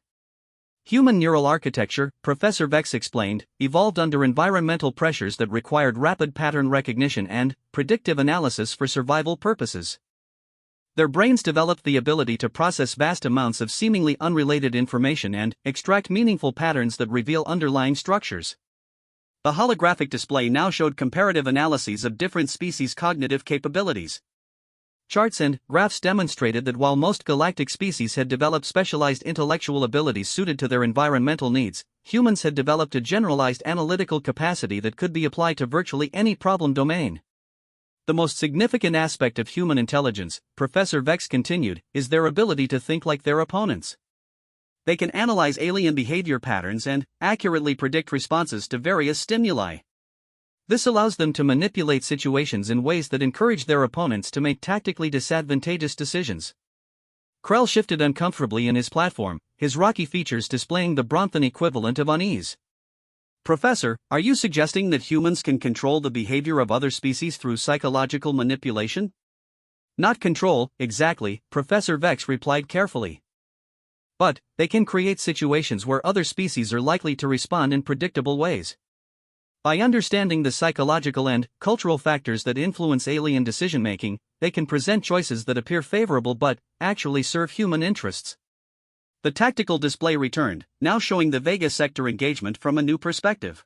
Human neural architecture, Professor Vex explained, evolved under environmental pressures that required rapid pattern recognition and predictive analysis for survival purposes. Their brains developed the ability to process vast amounts of seemingly unrelated information and extract meaningful patterns that reveal underlying structures. The holographic display now showed comparative analyses of different species' cognitive capabilities. Charts and graphs demonstrated that while most galactic species had developed specialized intellectual abilities suited to their environmental needs, humans had developed a generalized analytical capacity that could be applied to virtually any problem domain. The most significant aspect of human intelligence, Professor Vex continued, is their ability to think like their opponents. They can analyze alien behavior patterns and accurately predict responses to various stimuli. This allows them to manipulate situations in ways that encourage their opponents to make tactically disadvantageous decisions. Krell shifted uncomfortably in his platform, his rocky features displaying the Bronthan equivalent of unease. Professor, are you suggesting that humans can control the behavior of other species through psychological manipulation? Not control, exactly, Professor Vex replied carefully. But they can create situations where other species are likely to respond in predictable ways. By understanding the psychological and cultural factors that influence alien decision-making, they can present choices that appear favorable but actually serve human interests. The tactical display returned, now showing the Vega sector engagement from a new perspective.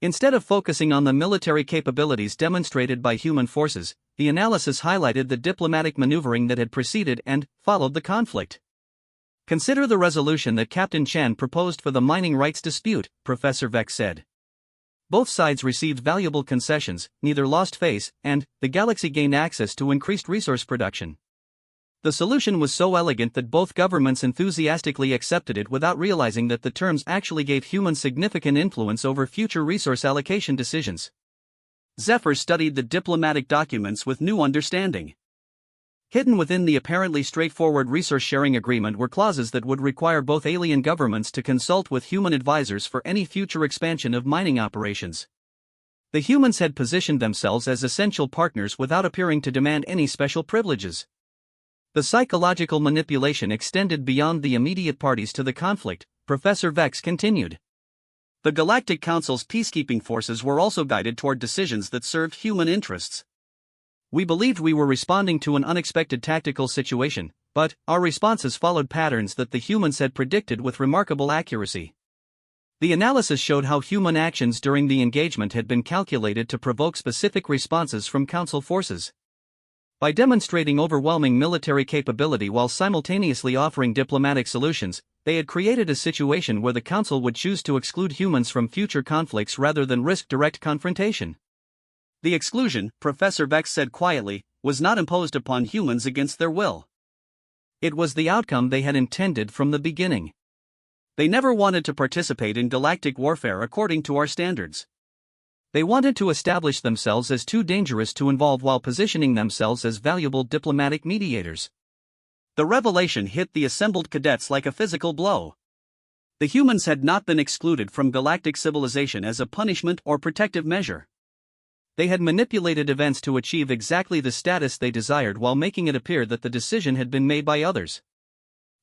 Instead of focusing on the military capabilities demonstrated by human forces, the analysis highlighted the diplomatic maneuvering that had preceded and followed the conflict. Consider the resolution that Captain Chan proposed for the mining rights dispute, Professor Vex said. Both sides received valuable concessions, neither lost face, and the galaxy gained access to increased resource production. The solution was so elegant that both governments enthusiastically accepted it without realizing that the terms actually gave humans significant influence over future resource allocation decisions. Zephyr studied the diplomatic documents with new understanding. Hidden within the apparently straightforward resource-sharing agreement were clauses that would require both alien governments to consult with human advisors for any future expansion of mining operations. The humans had positioned themselves as essential partners without appearing to demand any special privileges. The psychological manipulation extended beyond the immediate parties to the conflict, Professor Vex continued. The Galactic Council's peacekeeping forces were also guided toward decisions that served human interests. We believed we were responding to an unexpected tactical situation, but our responses followed patterns that the humans had predicted with remarkable accuracy. The analysis showed how human actions during the engagement had been calculated to provoke specific responses from Council forces. By demonstrating overwhelming military capability while simultaneously offering diplomatic solutions, they had created a situation where the Council would choose to exclude humans from future conflicts rather than risk direct confrontation. The exclusion, Professor Vex said quietly, was not imposed upon humans against their will. It was the outcome they had intended from the beginning. They never wanted to participate in galactic warfare according to our standards. They wanted to establish themselves as too dangerous to involve while positioning themselves as valuable diplomatic mediators. The revelation hit the assembled cadets like a physical blow. The humans had not been excluded from galactic civilization as a punishment or protective measure. They had manipulated events to achieve exactly the status they desired while making it appear that the decision had been made by others.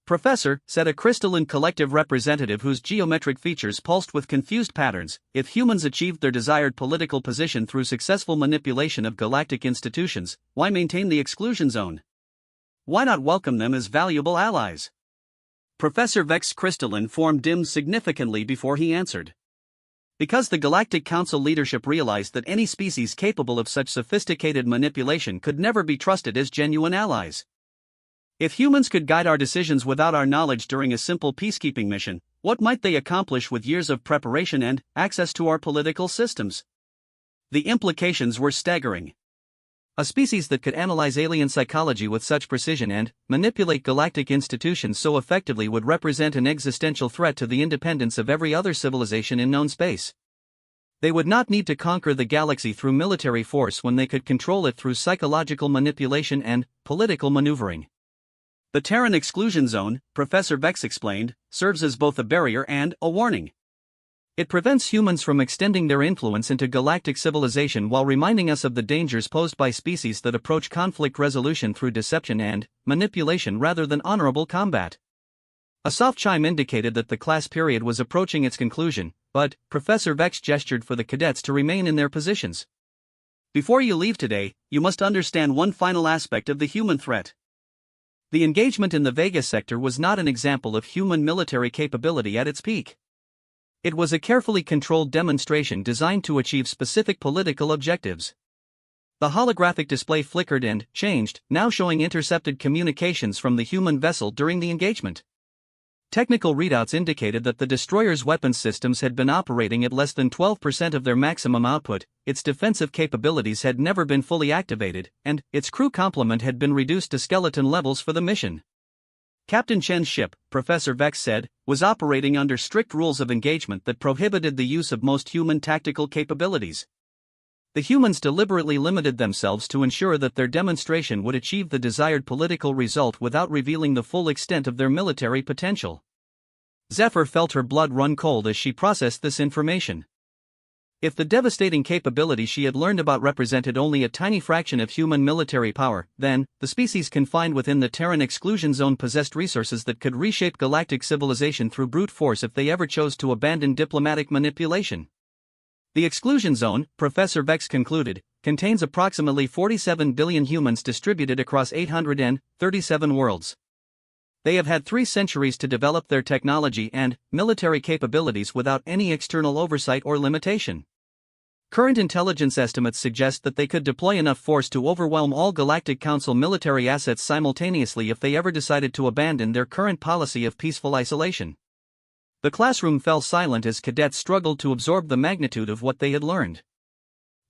Professor, said a crystalline collective representative whose geometric features pulsed with confused patterns, if humans achieved their desired political position through successful manipulation of galactic institutions, why maintain the exclusion zone? Why not welcome them as valuable allies? Professor Vex's crystalline form dimmed significantly before he answered. Because the Galactic Council leadership realized that any species capable of such sophisticated manipulation could never be trusted as genuine allies. If humans could guide our decisions without our knowledge during a simple peacekeeping mission, what might they accomplish with years of preparation and access to our political systems? The implications were staggering. A species that could analyze alien psychology with such precision and manipulate galactic institutions so effectively would represent an existential threat to the independence of every other civilization in known space. They would not need to conquer the galaxy through military force when they could control it through psychological manipulation and political maneuvering. The Terran exclusion zone, Professor Vex explained, serves as both a barrier and a warning. It prevents humans from extending their influence into galactic civilization while reminding us of the dangers posed by species that approach conflict resolution through deception and manipulation rather than honorable combat. A soft chime indicated that the class period was approaching its conclusion, but Professor Vex gestured for the cadets to remain in their positions. Before you leave today, you must understand one final aspect of the human threat. The engagement in the Vega sector was not an example of human military capability at its peak. It was a carefully controlled demonstration designed to achieve specific political objectives. The holographic display flickered and changed, now showing intercepted communications from the human vessel during the engagement. Technical readouts indicated that the destroyer's weapons systems had been operating at less than 12% of their maximum output, its defensive capabilities had never been fully activated, and its crew complement had been reduced to skeleton levels for the mission. Captain Chen's ship, Professor Vex said, was operating under strict rules of engagement that prohibited the use of most human tactical capabilities. The humans deliberately limited themselves to ensure that their demonstration would achieve the desired political result without revealing the full extent of their military potential. Zephyr felt her blood run cold as she processed this information. If the devastating capability she had learned about represented only a tiny fraction of human military power, then, the species confined within the Terran exclusion zone possessed resources that could reshape galactic civilization through brute force if they ever chose to abandon diplomatic manipulation. The exclusion zone, Professor Vex concluded, contains approximately 47 billion humans distributed across 837 worlds. They have had 3 centuries to develop their technology and military capabilities without any external oversight or limitation. Current intelligence estimates suggest that they could deploy enough force to overwhelm all Galactic Council military assets simultaneously if they ever decided to abandon their current policy of peaceful isolation. The classroom fell silent as cadets struggled to absorb the magnitude of what they had learned.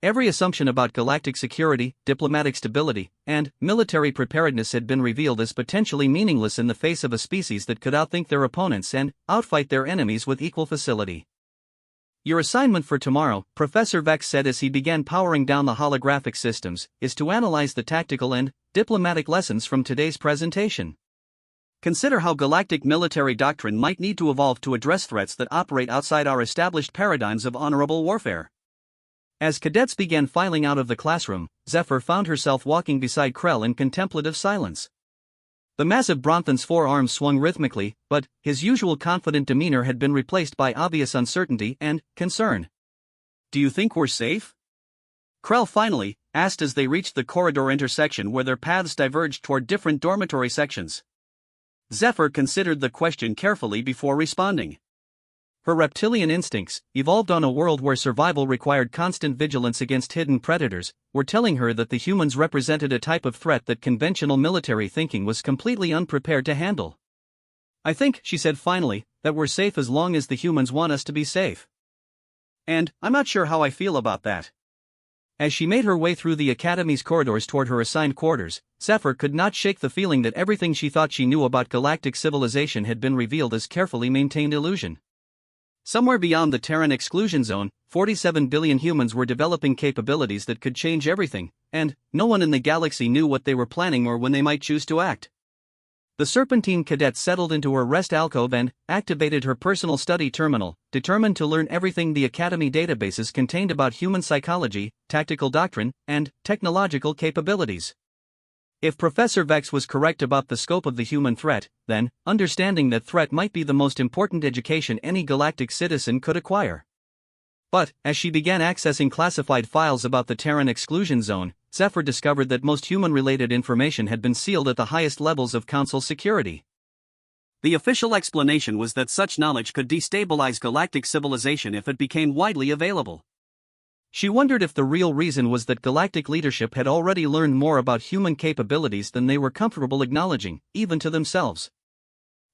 Every assumption about galactic security, diplomatic stability, and military preparedness had been revealed as potentially meaningless in the face of a species that could outthink their opponents and outfight their enemies with equal facility. Your assignment for tomorrow, Professor Vex said as he began powering down the holographic systems, is to analyze the tactical and diplomatic lessons from today's presentation. Consider how galactic military doctrine might need to evolve to address threats that operate outside our established paradigms of honorable warfare. As cadets began filing out of the classroom, Zephyr found herself walking beside Krell in contemplative silence. The massive Bronthan's forearms swung rhythmically, but his usual confident demeanor had been replaced by obvious uncertainty and concern. "Do you think we're safe?" Krell finally asked as they reached the corridor intersection where their paths diverged toward different dormitory sections. Zephyr considered the question carefully before responding. Her reptilian instincts, evolved on a world where survival required constant vigilance against hidden predators, were telling her that the humans represented a type of threat that conventional military thinking was completely unprepared to handle. "I think," she said finally, "that we're safe as long as the humans want us to be safe. And I'm not sure how I feel about that." As she made her way through the Academy's corridors toward her assigned quarters, Zephyr could not shake the feeling that everything she thought she knew about galactic civilization had been revealed as carefully maintained illusion. Somewhere beyond the Terran exclusion zone, 47 billion humans were developing capabilities that could change everything, and no one in the galaxy knew what they were planning or when they might choose to act. The Serpentine cadet settled into her rest alcove and activated her personal study terminal, determined to learn everything the Academy databases contained about human psychology, tactical doctrine, and technological capabilities. If Professor Vex was correct about the scope of the human threat, then understanding that threat might be the most important education any galactic citizen could acquire. But, as she began accessing classified files about the Terran exclusion zone, Zephyr discovered that most human-related information had been sealed at the highest levels of Council security. The official explanation was that such knowledge could destabilize galactic civilization if it became widely available. She wondered if the real reason was that galactic leadership had already learned more about human capabilities than they were comfortable acknowledging, even to themselves.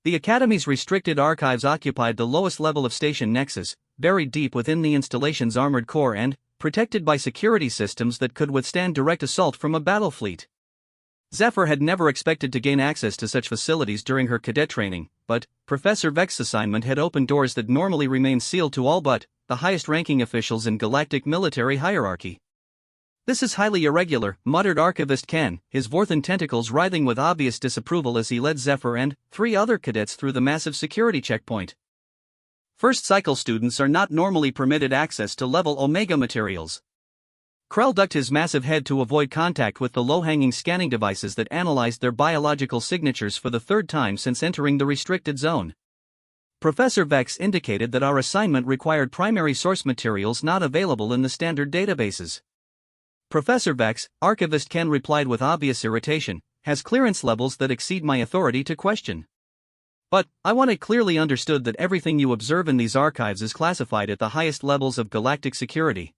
The Academy's restricted archives occupied the lowest level of Station Nexus, buried deep within the installation's armored core and protected by security systems that could withstand direct assault from a battle fleet. Zephyr had never expected to gain access to such facilities during her cadet training, but Professor Vex's assignment had opened doors that normally remain sealed to all but the highest-ranking officials in galactic military hierarchy. "This is highly irregular," muttered Archivist Ken, his Vorthan tentacles writhing with obvious disapproval as he led Zephyr and 3 other cadets through the massive security checkpoint. First cycle students are not normally permitted access to level Omega materials. Krell ducked his massive head to avoid contact with the low-hanging scanning devices that analyzed their biological signatures for the 3rd time since entering the restricted zone. Professor Vex indicated that our assignment required primary source materials not available in the standard databases. Professor Vex, Archivist Ken replied with obvious irritation, has clearance levels that exceed my authority to question. But I want it clearly understood that everything you observe in these archives is classified at the highest levels of galactic security.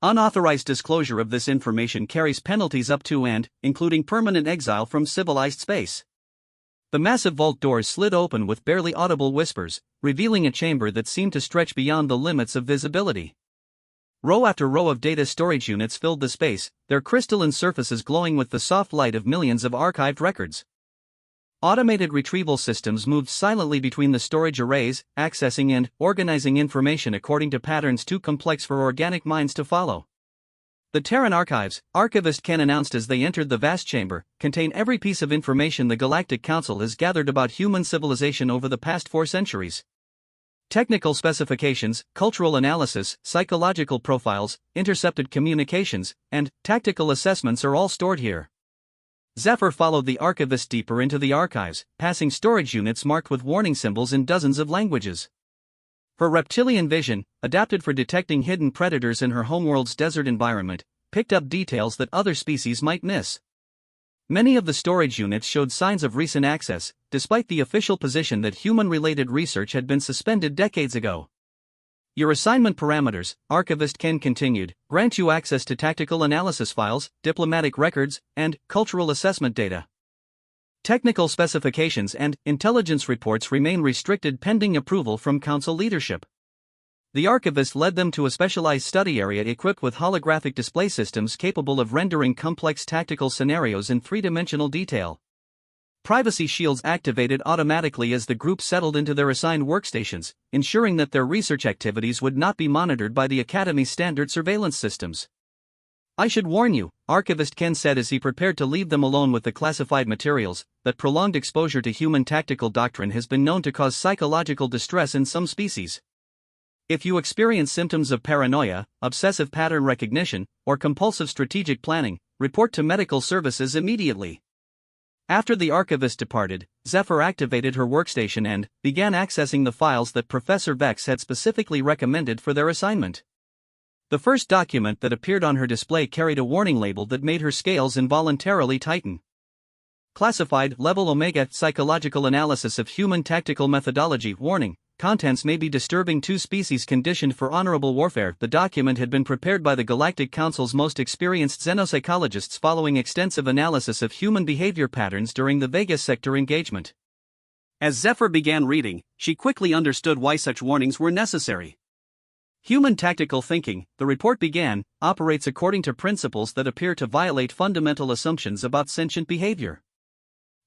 Unauthorized disclosure of this information carries penalties up to and including permanent exile from civilized space. The massive vault doors slid open with barely audible whispers, revealing a chamber that seemed to stretch beyond the limits of visibility. Row after row of data storage units filled the space, their crystalline surfaces glowing with the soft light of millions of archived records. Automated retrieval systems moved silently between the storage arrays, accessing and organizing information according to patterns too complex for organic minds to follow. The Terran archives, Archivist Ken announced as they entered the vast chamber, contain every piece of information the Galactic Council has gathered about human civilization over the past 4 centuries. Technical specifications, cultural analysis, psychological profiles, intercepted communications, and tactical assessments are all stored here. Zephyr followed the archivist deeper into the archives, passing storage units marked with warning symbols in dozens of languages. Her reptilian vision, adapted for detecting hidden predators in her homeworld's desert environment, picked up details that other species might miss. Many of the storage units showed signs of recent access, despite the official position that human-related research had been suspended decades ago. Your assignment parameters, Archivist Ken continued, grant you access to tactical analysis files, diplomatic records, and cultural assessment data. Technical specifications and intelligence reports remain restricted pending approval from Council leadership. The archivist led them to a specialized study area equipped with holographic display systems capable of rendering complex tactical scenarios in 3-dimensional detail. Privacy shields activated automatically as the group settled into their assigned workstations, ensuring that their research activities would not be monitored by the Academy's standard surveillance systems. "I should warn you," Archivist Ken said as he prepared to leave them alone with the classified materials, that prolonged exposure to human tactical doctrine has been known to cause psychological distress in some species. If you experience symptoms of paranoia, obsessive pattern recognition, or compulsive strategic planning, report to medical services immediately. After the archivist departed, Zephyr activated her workstation and began accessing the files that Professor Vex had specifically recommended for their assignment. The first document that appeared on her display carried a warning label that made her scales involuntarily tighten. Classified Level Omega Psychological Analysis of Human Tactical Methodology. Warning: contents may be disturbing to species conditioned for honorable warfare. The document had been prepared by the Galactic Council's most experienced xenopsychologists following extensive analysis of human behavior patterns during the Vegas sector engagement. As Zephyr began reading, she quickly understood why such warnings were necessary. Human tactical thinking, the report began, operates according to principles that appear to violate fundamental assumptions about sentient behavior.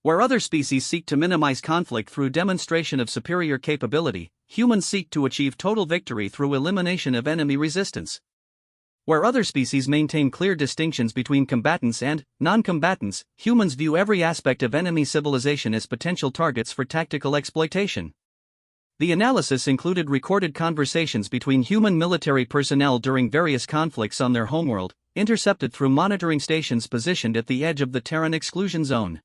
Where other species seek to minimize conflict through demonstration of superior capability, humans seek to achieve total victory through elimination of enemy resistance. Where other species maintain clear distinctions between combatants and non-combatants, humans view every aspect of enemy civilization as potential targets for tactical exploitation. The analysis included recorded conversations between human military personnel during various conflicts on their homeworld, intercepted through monitoring stations positioned at the edge of the Terran exclusion zone.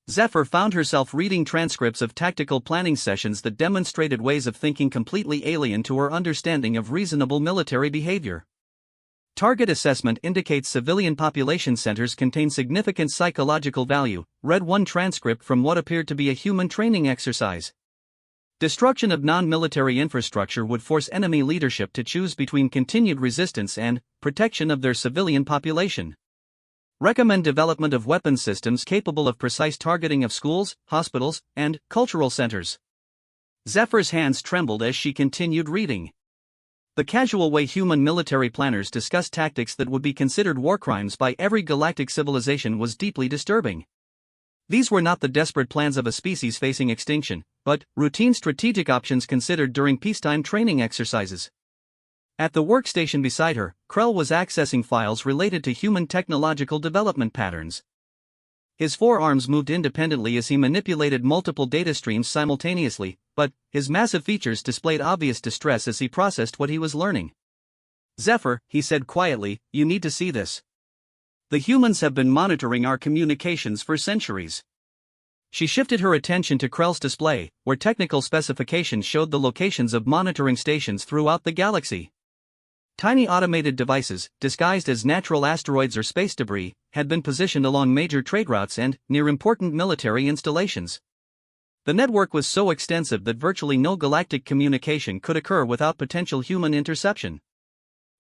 Zephyr found herself reading transcripts of tactical planning sessions that demonstrated ways of thinking completely alien to her understanding of reasonable military behavior. Target assessment indicates civilian population centers contain significant psychological value. Read one transcript from what appeared to be a human training exercise. Destruction of non-military infrastructure would force enemy leadership to choose between continued resistance and protection of their civilian population. Recommend development of weapon systems capable of precise targeting of schools, hospitals, and cultural centers. Zephyr's hands trembled as she continued reading. The casual way human military planners discuss tactics that would be considered war crimes by every galactic civilization was deeply disturbing. These were not the desperate plans of a species facing extinction, but routine strategic options considered during peacetime training exercises. At the workstation beside her, Krell was accessing files related to human technological development patterns. His forearms moved independently as he manipulated multiple data streams simultaneously, but his massive features displayed obvious distress as he processed what he was learning. "Zephyr," he said quietly, "you need to see this. The humans have been monitoring our communications for centuries." She shifted her attention to Krell's display, where technical specifications showed the locations of monitoring stations throughout the galaxy. Tiny automated devices, disguised as natural asteroids or space debris, had been positioned along major trade routes and near important military installations. The network was so extensive that virtually no galactic communication could occur without potential human interception.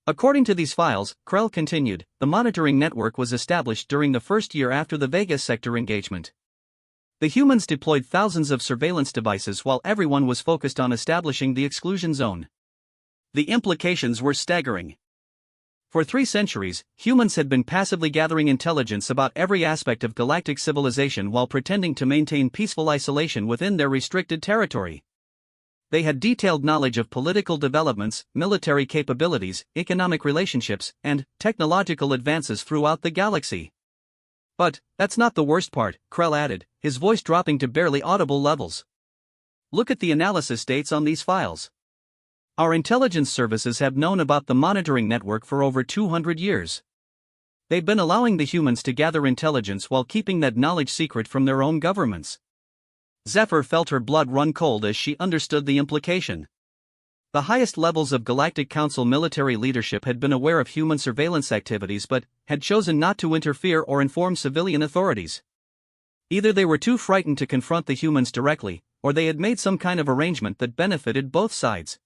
According to these files, Krell continued, the monitoring network was established during the first year after the Vega sector engagement. The humans deployed thousands of surveillance devices while everyone was focused on establishing the exclusion zone. The implications were staggering. For 3 centuries, humans had been passively gathering intelligence about every aspect of galactic civilization while pretending to maintain peaceful isolation within their restricted territory. They had detailed knowledge of political developments, military capabilities, economic relationships, and technological advances throughout the galaxy. But that's not the worst part, Krell added, his voice dropping to barely audible levels. Look at the analysis dates on these files. Our intelligence services have known about the monitoring network for over 200 years. They've been allowing the humans to gather intelligence while keeping that knowledge secret from their own governments. Zephyr felt her blood run cold as she understood the implication. The highest levels of Galactic Council military leadership had been aware of human surveillance activities but had chosen not to interfere or inform civilian authorities. Either they were too frightened to confront the humans directly, or they had made some kind of arrangement that benefited both sides.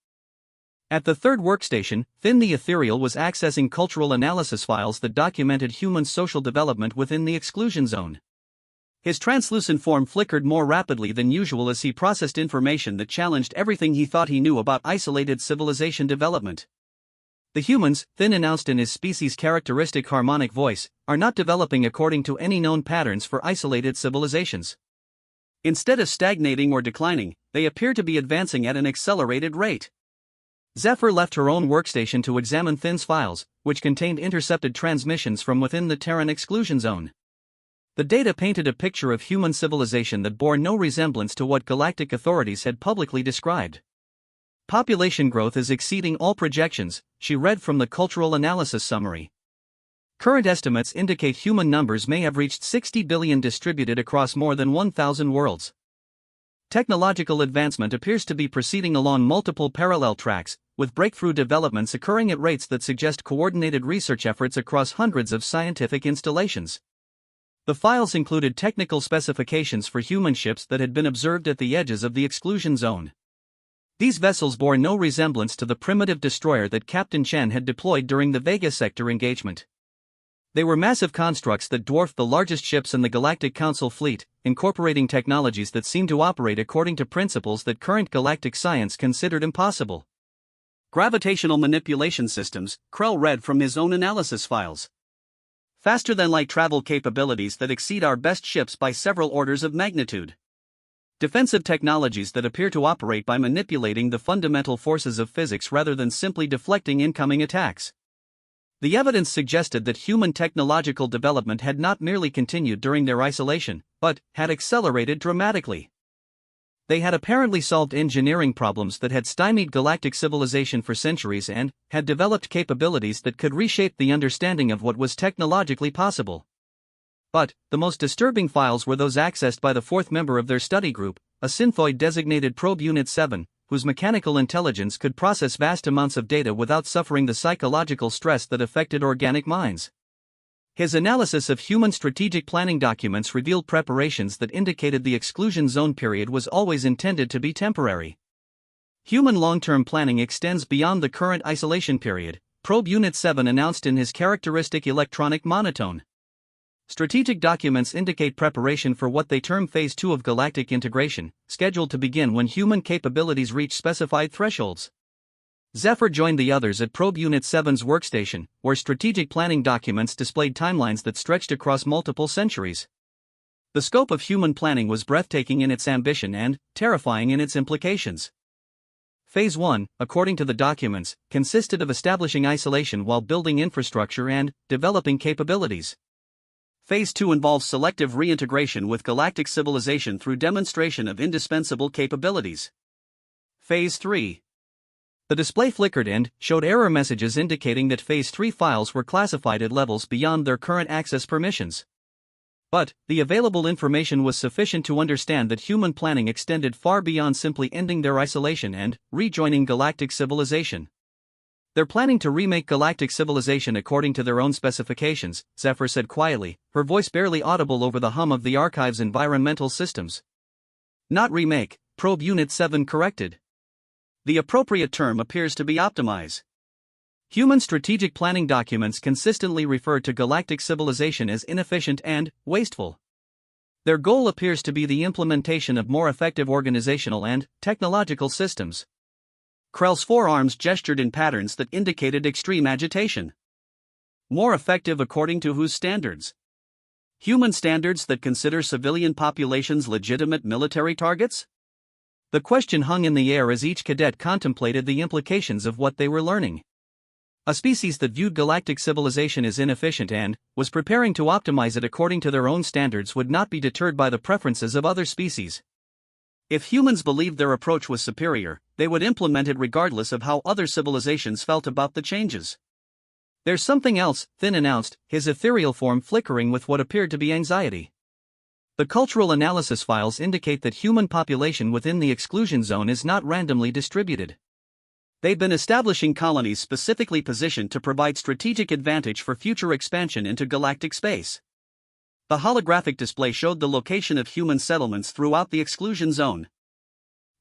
At the third workstation, Finn the Ethereal was accessing cultural analysis files that documented human social development within the exclusion zone. His translucent form flickered more rapidly than usual as he processed information that challenged everything he thought he knew about isolated civilization development. The humans, Finn announced in his species' characteristic harmonic voice, are not developing according to any known patterns for isolated civilizations. Instead of stagnating or declining, they appear to be advancing at an accelerated rate. Zephyr left her own workstation to examine Finn's files, which contained intercepted transmissions from within the Terran exclusion zone. The data painted a picture of human civilization that bore no resemblance to what galactic authorities had publicly described. Population growth is exceeding all projections, she read from the cultural analysis summary. Current estimates indicate human numbers may have reached 60 billion distributed across more than 1,000 worlds. Technological advancement appears to be proceeding along multiple parallel tracks, with breakthrough developments occurring at rates that suggest coordinated research efforts across hundreds of scientific installations. The files included technical specifications for human ships that had been observed at the edges of the exclusion zone. These vessels bore no resemblance to the primitive destroyer that Captain Chen had deployed during the Vega sector engagement. They were massive constructs that dwarfed the largest ships in the Galactic Council fleet, incorporating technologies that seemed to operate according to principles that current galactic science considered impossible. Gravitational manipulation systems, Krell read from his own analysis files. Faster-than-light travel capabilities that exceed our best ships by several orders of magnitude. Defensive technologies that appear to operate by manipulating the fundamental forces of physics rather than simply deflecting incoming attacks. The evidence suggested that human technological development had not merely continued during their isolation, but had accelerated dramatically. They had apparently solved engineering problems that had stymied galactic civilization for centuries and had developed capabilities that could reshape the understanding of what was technologically possible. But the most disturbing files were those accessed by the fourth member of their study group, a synthoid designated Probe Unit 7, whose mechanical intelligence could process vast amounts of data without suffering the psychological stress that affected organic minds. His analysis of human strategic planning documents revealed preparations that indicated the exclusion zone period was always intended to be temporary. Human long-term planning extends beyond the current isolation period, Probe Unit 7 announced in his characteristic electronic monotone. Strategic documents indicate preparation for what they term Phase 2 of galactic integration, scheduled to begin when human capabilities reach specified thresholds. Zephyr joined the others at Probe Unit 7's workstation, where strategic planning documents displayed timelines that stretched across multiple centuries. The scope of human planning was breathtaking in its ambition and terrifying in its implications. Phase 1, according to the documents, consisted of establishing isolation while building infrastructure and developing capabilities. Phase 2 involves selective reintegration with galactic civilization through demonstration of indispensable capabilities. Phase 3. The display flickered and showed error messages indicating that Phase 3 files were classified at levels beyond their current access permissions. But the available information was sufficient to understand that human planning extended far beyond simply ending their isolation and rejoining galactic civilization. They're planning to remake galactic civilization according to their own specifications, Zephyr said quietly, her voice barely audible over the hum of the archive's environmental systems. Not remake, Probe Unit 7 corrected. The appropriate term appears to be optimize. Human strategic planning documents consistently refer to galactic civilization as inefficient and wasteful. Their goal appears to be the implementation of more effective organizational and technological systems. Krell's forearms gestured in patterns that indicated extreme agitation. More effective according to whose standards? Human standards that consider civilian populations legitimate military targets? The question hung in the air as each cadet contemplated the implications of what they were learning. A species that viewed galactic civilization as inefficient and was preparing to optimize it according to their own standards would not be deterred by the preferences of other species. If humans believed their approach was superior, they would implement it regardless of how other civilizations felt about the changes. There's something else, Thin announced, his ethereal form flickering with what appeared to be anxiety. The cultural analysis files indicate that human population within the exclusion zone is not randomly distributed. They've been establishing colonies specifically positioned to provide strategic advantage for future expansion into galactic space. The holographic display showed the location of human settlements throughout the exclusion zone.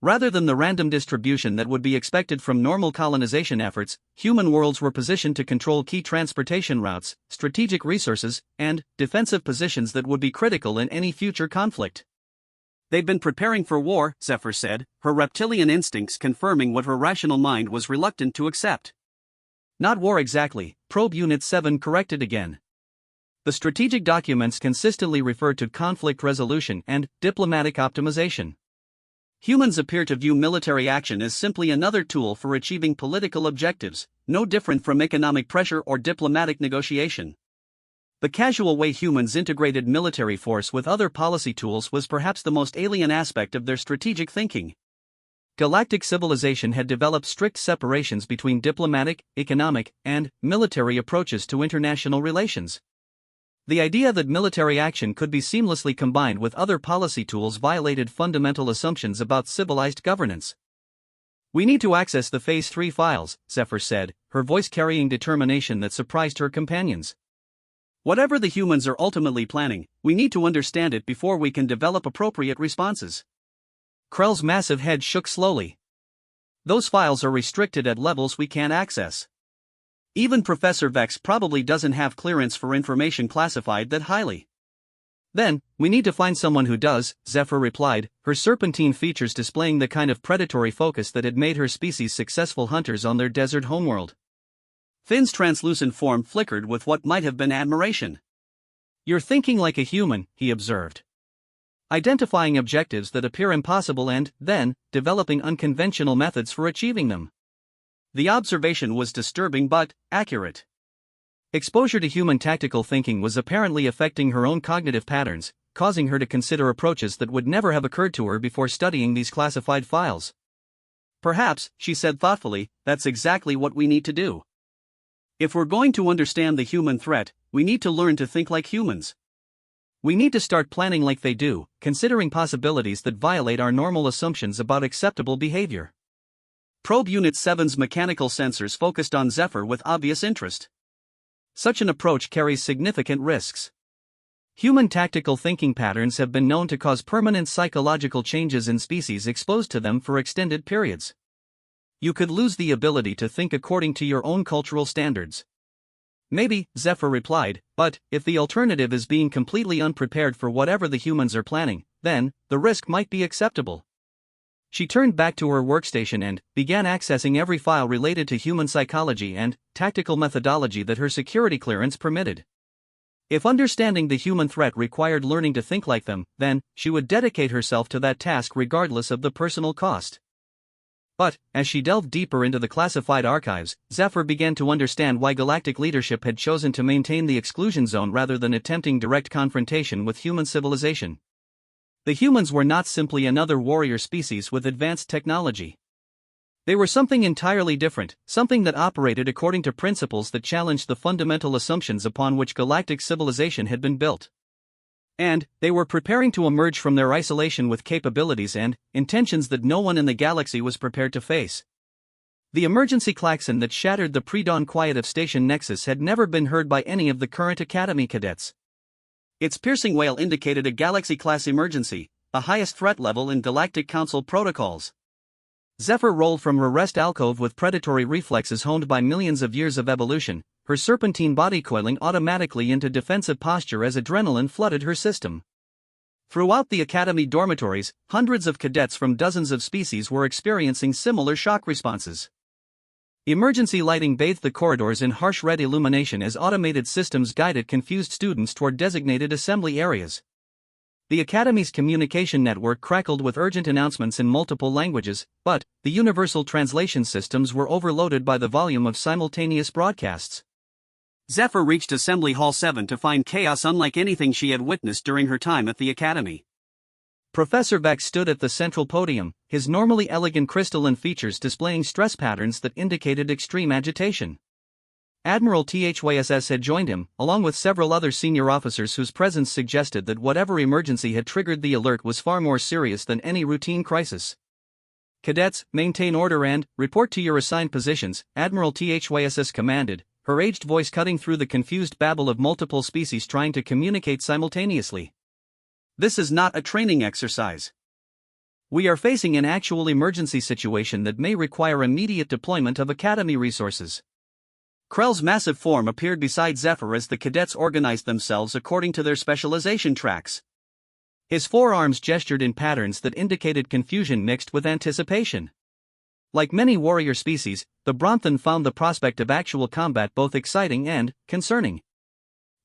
Rather than the random distribution that would be expected from normal colonization efforts, human worlds were positioned to control key transportation routes, strategic resources, and defensive positions that would be critical in any future conflict. They've been preparing for war, Zephyr said, her reptilian instincts confirming what her rational mind was reluctant to accept. Not war exactly, Probe Unit 7 corrected again. The strategic documents consistently refer to conflict resolution and diplomatic optimization. Humans appear to view military action as simply another tool for achieving political objectives, no different from economic pressure or diplomatic negotiation. The casual way humans integrated military force with other policy tools was perhaps the most alien aspect of their strategic thinking. Galactic civilization had developed strict separations between diplomatic, economic, and military approaches to international relations. The idea that military action could be seamlessly combined with other policy tools violated fundamental assumptions about civilized governance. We need to access the Phase 3 files, Zephyr said, her voice carrying determination that surprised her companions. Whatever the humans are ultimately planning, we need to understand it before we can develop appropriate responses. Krell's massive head shook slowly. Those files are restricted at levels we can't access. Even Professor Vex probably doesn't have clearance for information classified that highly. Then, we need to find someone who does, Zephyr replied, her serpentine features displaying the kind of predatory focus that had made her species successful hunters on their desert homeworld. Finn's translucent form flickered with what might have been admiration. You're thinking like a human, he observed. Identifying objectives that appear impossible and, then, developing unconventional methods for achieving them. The observation was disturbing but accurate. Exposure to human tactical thinking was apparently affecting her own cognitive patterns, causing her to consider approaches that would never have occurred to her before studying these classified files. Perhaps, she said thoughtfully, that's exactly what we need to do. If we're going to understand the human threat, we need to learn to think like humans. We need to start planning like they do, considering possibilities that violate our normal assumptions about acceptable behavior. Probe Unit 7's mechanical sensors focused on Zephyr with obvious interest. Such an approach carries significant risks. Human tactical thinking patterns have been known to cause permanent psychological changes in species exposed to them for extended periods. You could lose the ability to think according to your own cultural standards. Maybe, Zephyr replied, but if the alternative is being completely unprepared for whatever the humans are planning, then the risk might be acceptable. She turned back to her workstation and began accessing every file related to human psychology and tactical methodology that her security clearance permitted. If understanding the human threat required learning to think like them, then she would dedicate herself to that task regardless of the personal cost. But, as she delved deeper into the classified archives, Zephyr began to understand why Galactic leadership had chosen to maintain the exclusion zone rather than attempting direct confrontation with human civilization. The humans were not simply another warrior species with advanced technology. They were something entirely different, something that operated according to principles that challenged the fundamental assumptions upon which galactic civilization had been built. And they were preparing to emerge from their isolation with capabilities and intentions that no one in the galaxy was prepared to face. The emergency klaxon that shattered the pre-dawn quiet of Station Nexus had never been heard by any of the current Academy cadets. Its piercing wail indicated a Galaxy-class emergency, the highest threat level in Galactic Council protocols. Zephyr rolled from her rest alcove with predatory reflexes honed by millions of years of evolution, her serpentine body coiling automatically into defensive posture as adrenaline flooded her system. Throughout the Academy dormitories, hundreds of cadets from dozens of species were experiencing similar shock responses. Emergency lighting bathed the corridors in harsh red illumination as automated systems guided confused students toward designated assembly areas. The Academy's communication network crackled with urgent announcements in multiple languages, but the universal translation systems were overloaded by the volume of simultaneous broadcasts. Zephyr reached Assembly Hall 7 to find chaos unlike anything she had witnessed during her time at the Academy. Professor Vex stood at the central podium, his normally elegant crystalline features displaying stress patterns that indicated extreme agitation. Admiral THYSS had joined him, along with several other senior officers whose presence suggested that whatever emergency had triggered the alert was far more serious than any routine crisis. Cadets, maintain order and report to your assigned positions, Admiral THYSS commanded, her aged voice cutting through the confused babble of multiple species trying to communicate simultaneously. This is not a training exercise. We are facing an actual emergency situation that may require immediate deployment of Academy resources. Krell's massive form appeared beside Zephyr as the cadets organized themselves according to their specialization tracks. His forearms gestured in patterns that indicated confusion mixed with anticipation. Like many warrior species, the Bronthan found the prospect of actual combat both exciting and concerning.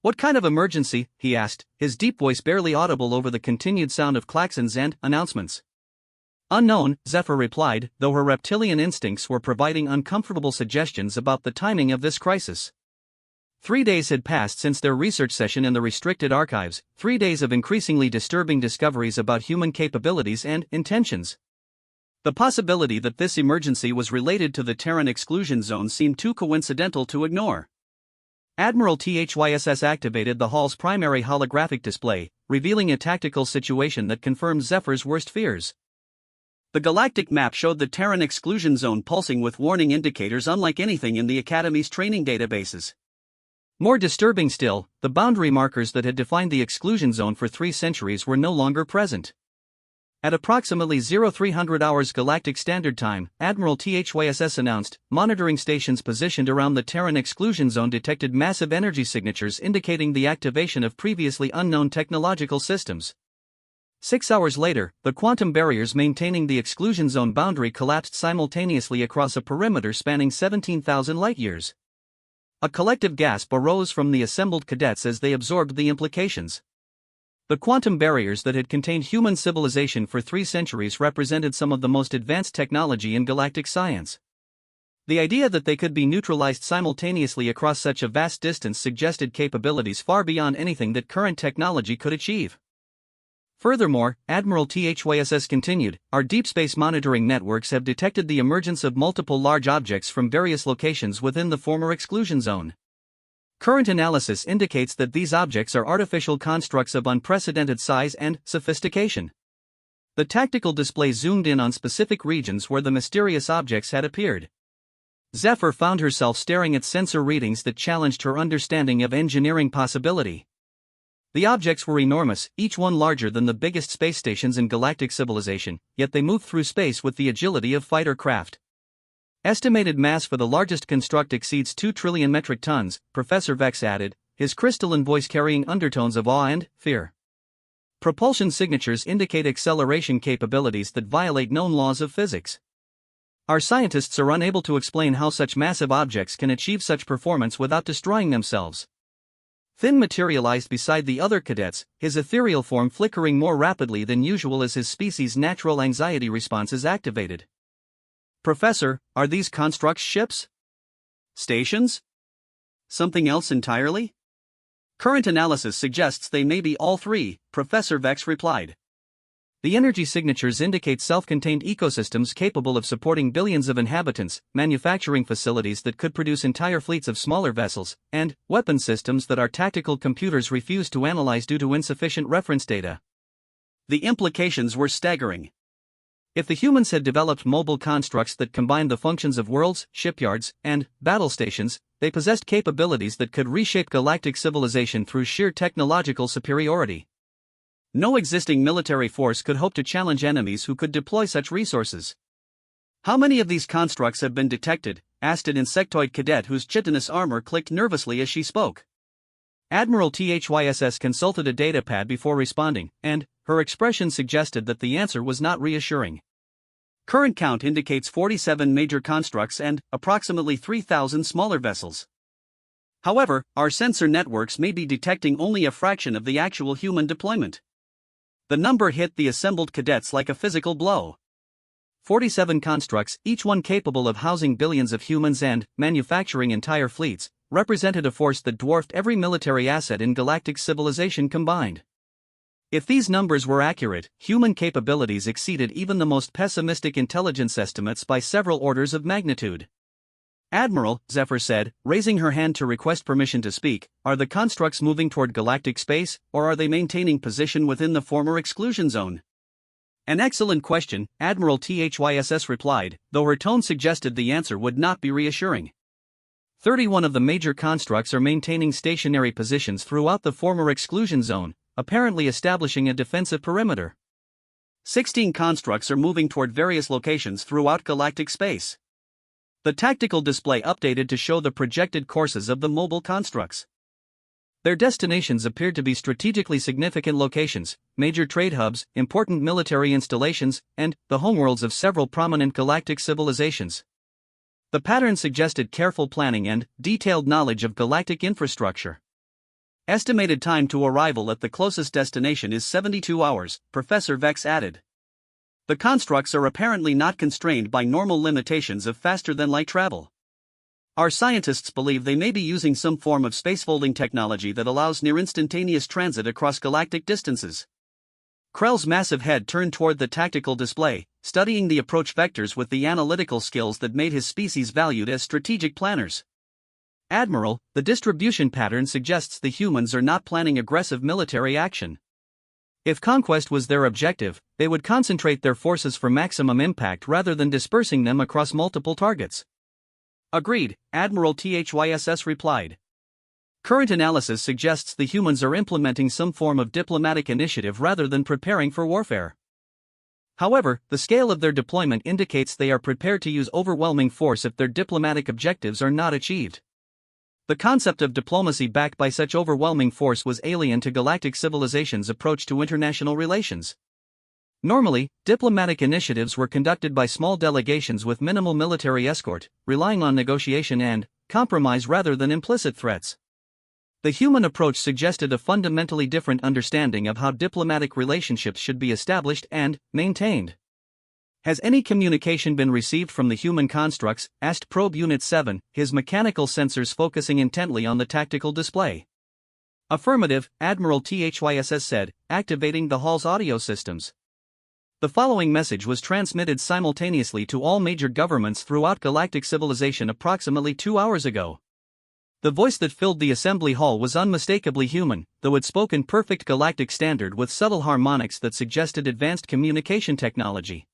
What kind of emergency? He asked, his deep voice barely audible over the continued sound of klaxons and announcements. Unknown, Zephyr replied, though her reptilian instincts were providing uncomfortable suggestions about the timing of this crisis. 3 days had passed since their research session in the restricted archives, 3 days of increasingly disturbing discoveries about human capabilities and intentions. The possibility that this emergency was related to the Terran exclusion zone seemed too coincidental to ignore. Admiral THYSS activated the hall's primary holographic display, revealing a tactical situation that confirmed Zephyr's worst fears. The galactic map showed the Terran exclusion zone pulsing with warning indicators unlike anything in the Academy's training databases. More disturbing still, the boundary markers that had defined the exclusion zone for 3 centuries were no longer present. At approximately 0300 hours Galactic Standard Time, Admiral THYSS announced, monitoring stations positioned around the Terran exclusion zone detected massive energy signatures indicating the activation of previously unknown technological systems. 6 hours later, the quantum barriers maintaining the exclusion zone boundary collapsed simultaneously across a perimeter spanning 17,000 light-years. A collective gasp arose from the assembled cadets as they absorbed the implications. The quantum barriers that had contained human civilization for 3 centuries represented some of the most advanced technology in galactic science. The idea that they could be neutralized simultaneously across such a vast distance suggested capabilities far beyond anything that current technology could achieve. Furthermore, Admiral THYSS continued, our deep space monitoring networks have detected the emergence of multiple large objects from various locations within the former exclusion zone. Current analysis indicates that these objects are artificial constructs of unprecedented size and sophistication. The tactical display zoomed in on specific regions where the mysterious objects had appeared. Zephyr found herself staring at sensor readings that challenged her understanding of engineering possibility. The objects were enormous, each one larger than the biggest space stations in galactic civilization, yet they moved through space with the agility of fighter craft. Estimated mass for the largest construct exceeds 2 trillion metric tons, Professor Vex added, his crystalline voice carrying undertones of awe and fear. Propulsion signatures indicate acceleration capabilities that violate known laws of physics. Our scientists are unable to explain how such massive objects can achieve such performance without destroying themselves. Finn materialized beside the other cadets, his ethereal form flickering more rapidly than usual as his species' natural anxiety responses activated. Professor, are these constructs ships? Stations? Something else entirely? Current analysis suggests they may be all three, Professor Vex replied. The energy signatures indicate self-contained ecosystems capable of supporting billions of inhabitants, manufacturing facilities that could produce entire fleets of smaller vessels, and weapon systems that our tactical computers refuse to analyze due to insufficient reference data. The implications were staggering. If the humans had developed mobile constructs that combined the functions of worlds, shipyards, and battle stations, they possessed capabilities that could reshape galactic civilization through sheer technological superiority. No existing military force could hope to challenge enemies who could deploy such resources. How many of these constructs have been detected? Asked an insectoid cadet whose chitinous armor clicked nervously as she spoke. Admiral THYSS consulted a datapad before responding, and her expression suggested that the answer was not reassuring. Current count indicates 47 major constructs and approximately 3,000 smaller vessels. However, our sensor networks may be detecting only a fraction of the actual human deployment. The number hit the assembled cadets like a physical blow. 47 constructs, each one capable of housing billions of humans and manufacturing entire fleets, represented a force that dwarfed every military asset in galactic civilization combined. If these numbers were accurate, human capabilities exceeded even the most pessimistic intelligence estimates by several orders of magnitude. Admiral, Zephyr said, raising her hand to request permission to speak, are the constructs moving toward galactic space, or are they maintaining position within the former exclusion zone? An excellent question, Admiral THYSS replied, though her tone suggested the answer would not be reassuring. 31 of the major constructs are maintaining stationary positions throughout the former exclusion zone, apparently establishing a defensive perimeter. 16 constructs are moving toward various locations throughout galactic space. The tactical display updated to show the projected courses of the mobile constructs. Their destinations appeared to be strategically significant locations, major trade hubs, important military installations, and the homeworlds of several prominent galactic civilizations. The pattern suggested careful planning and detailed knowledge of galactic infrastructure. Estimated time to arrival at the closest destination is 72 hours, Professor Vex added. The constructs are apparently not constrained by normal limitations of faster-than-light travel. Our scientists believe they may be using some form of spacefolding technology that allows near-instantaneous transit across galactic distances. Krell's massive head turned toward the tactical display, studying the approach vectors with the analytical skills that made his species valued as strategic planners. Admiral, the distribution pattern suggests the humans are not planning aggressive military action. If conquest was their objective, they would concentrate their forces for maximum impact rather than dispersing them across multiple targets. Agreed, Admiral THYSS replied. Current analysis suggests the humans are implementing some form of diplomatic initiative rather than preparing for warfare. However, the scale of their deployment indicates they are prepared to use overwhelming force if their diplomatic objectives are not achieved. The concept of diplomacy backed by such overwhelming force was alien to galactic civilization's approach to international relations. Normally, diplomatic initiatives were conducted by small delegations with minimal military escort, relying on negotiation and compromise rather than implicit threats. The human approach suggested a fundamentally different understanding of how diplomatic relationships should be established and maintained. Has any communication been received from the human constructs? Asked Probe Unit 7, his mechanical sensors focusing intently on the tactical display. Affirmative, Admiral THYSS said, activating the hall's audio systems. The following message was transmitted simultaneously to all major governments throughout galactic civilization approximately 2 hours ago. The voice that filled the assembly hall was unmistakably human, though it spoke in perfect galactic standard with subtle harmonics that suggested advanced communication technology.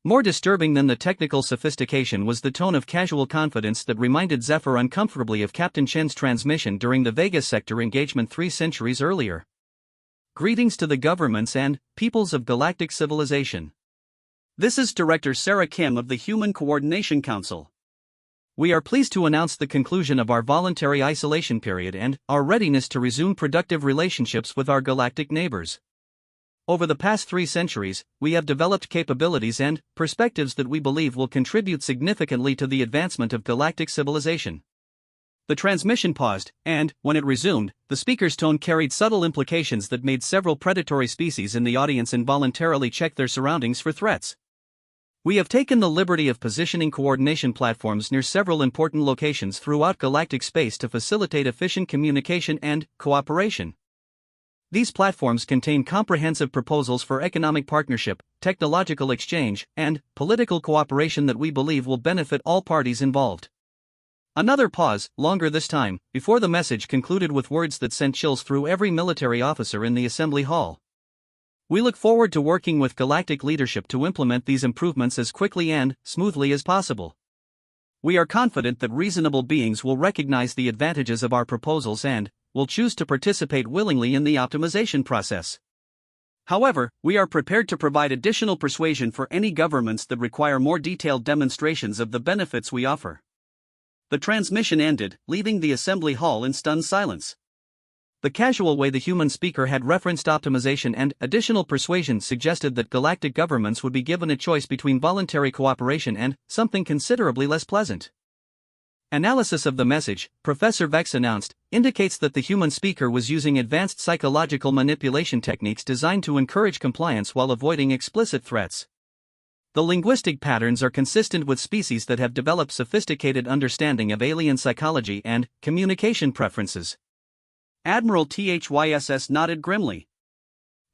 More disturbing than the technical sophistication was the tone of casual confidence that reminded Zephyr uncomfortably of Captain Chen's transmission during the Vega Sector engagement 3 centuries earlier. Greetings to the governments and peoples of galactic civilization. This is Director Sarah Kim of the Human Coordination Council. We are pleased to announce the conclusion of our voluntary isolation period and our readiness to resume productive relationships with our galactic neighbors. Over the past 3 centuries, we have developed capabilities and perspectives that we believe will contribute significantly to the advancement of galactic civilization. The transmission paused, and, when it resumed, the speaker's tone carried subtle implications that made several predatory species in the audience involuntarily check their surroundings for threats. We have taken the liberty of positioning coordination platforms near several important locations throughout galactic space to facilitate efficient communication and cooperation. These platforms contain comprehensive proposals for economic partnership, technological exchange, and political cooperation that we believe will benefit all parties involved. Another pause, longer this time, before the message concluded with words that sent chills through every military officer in the assembly hall. We look forward to working with galactic leadership to implement these improvements as quickly and smoothly as possible. We are confident that reasonable beings will recognize the advantages of our proposals and will choose to participate willingly in the optimization process. However, we are prepared to provide additional persuasion for any governments that require more detailed demonstrations of the benefits we offer. The transmission ended, leaving the assembly hall in stunned silence. The casual way the human speaker had referenced optimization and additional persuasion suggested that galactic governments would be given a choice between voluntary cooperation and something considerably less pleasant. Analysis of the message, Professor Vex announced, indicates that the human speaker was using advanced psychological manipulation techniques designed to encourage compliance while avoiding explicit threats. The linguistic patterns are consistent with species that have developed sophisticated understanding of alien psychology and communication preferences. Admiral THYSS nodded grimly.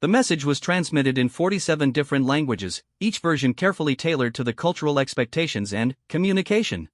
The message was transmitted in 47 different languages, each version carefully tailored to the cultural expectations and communication.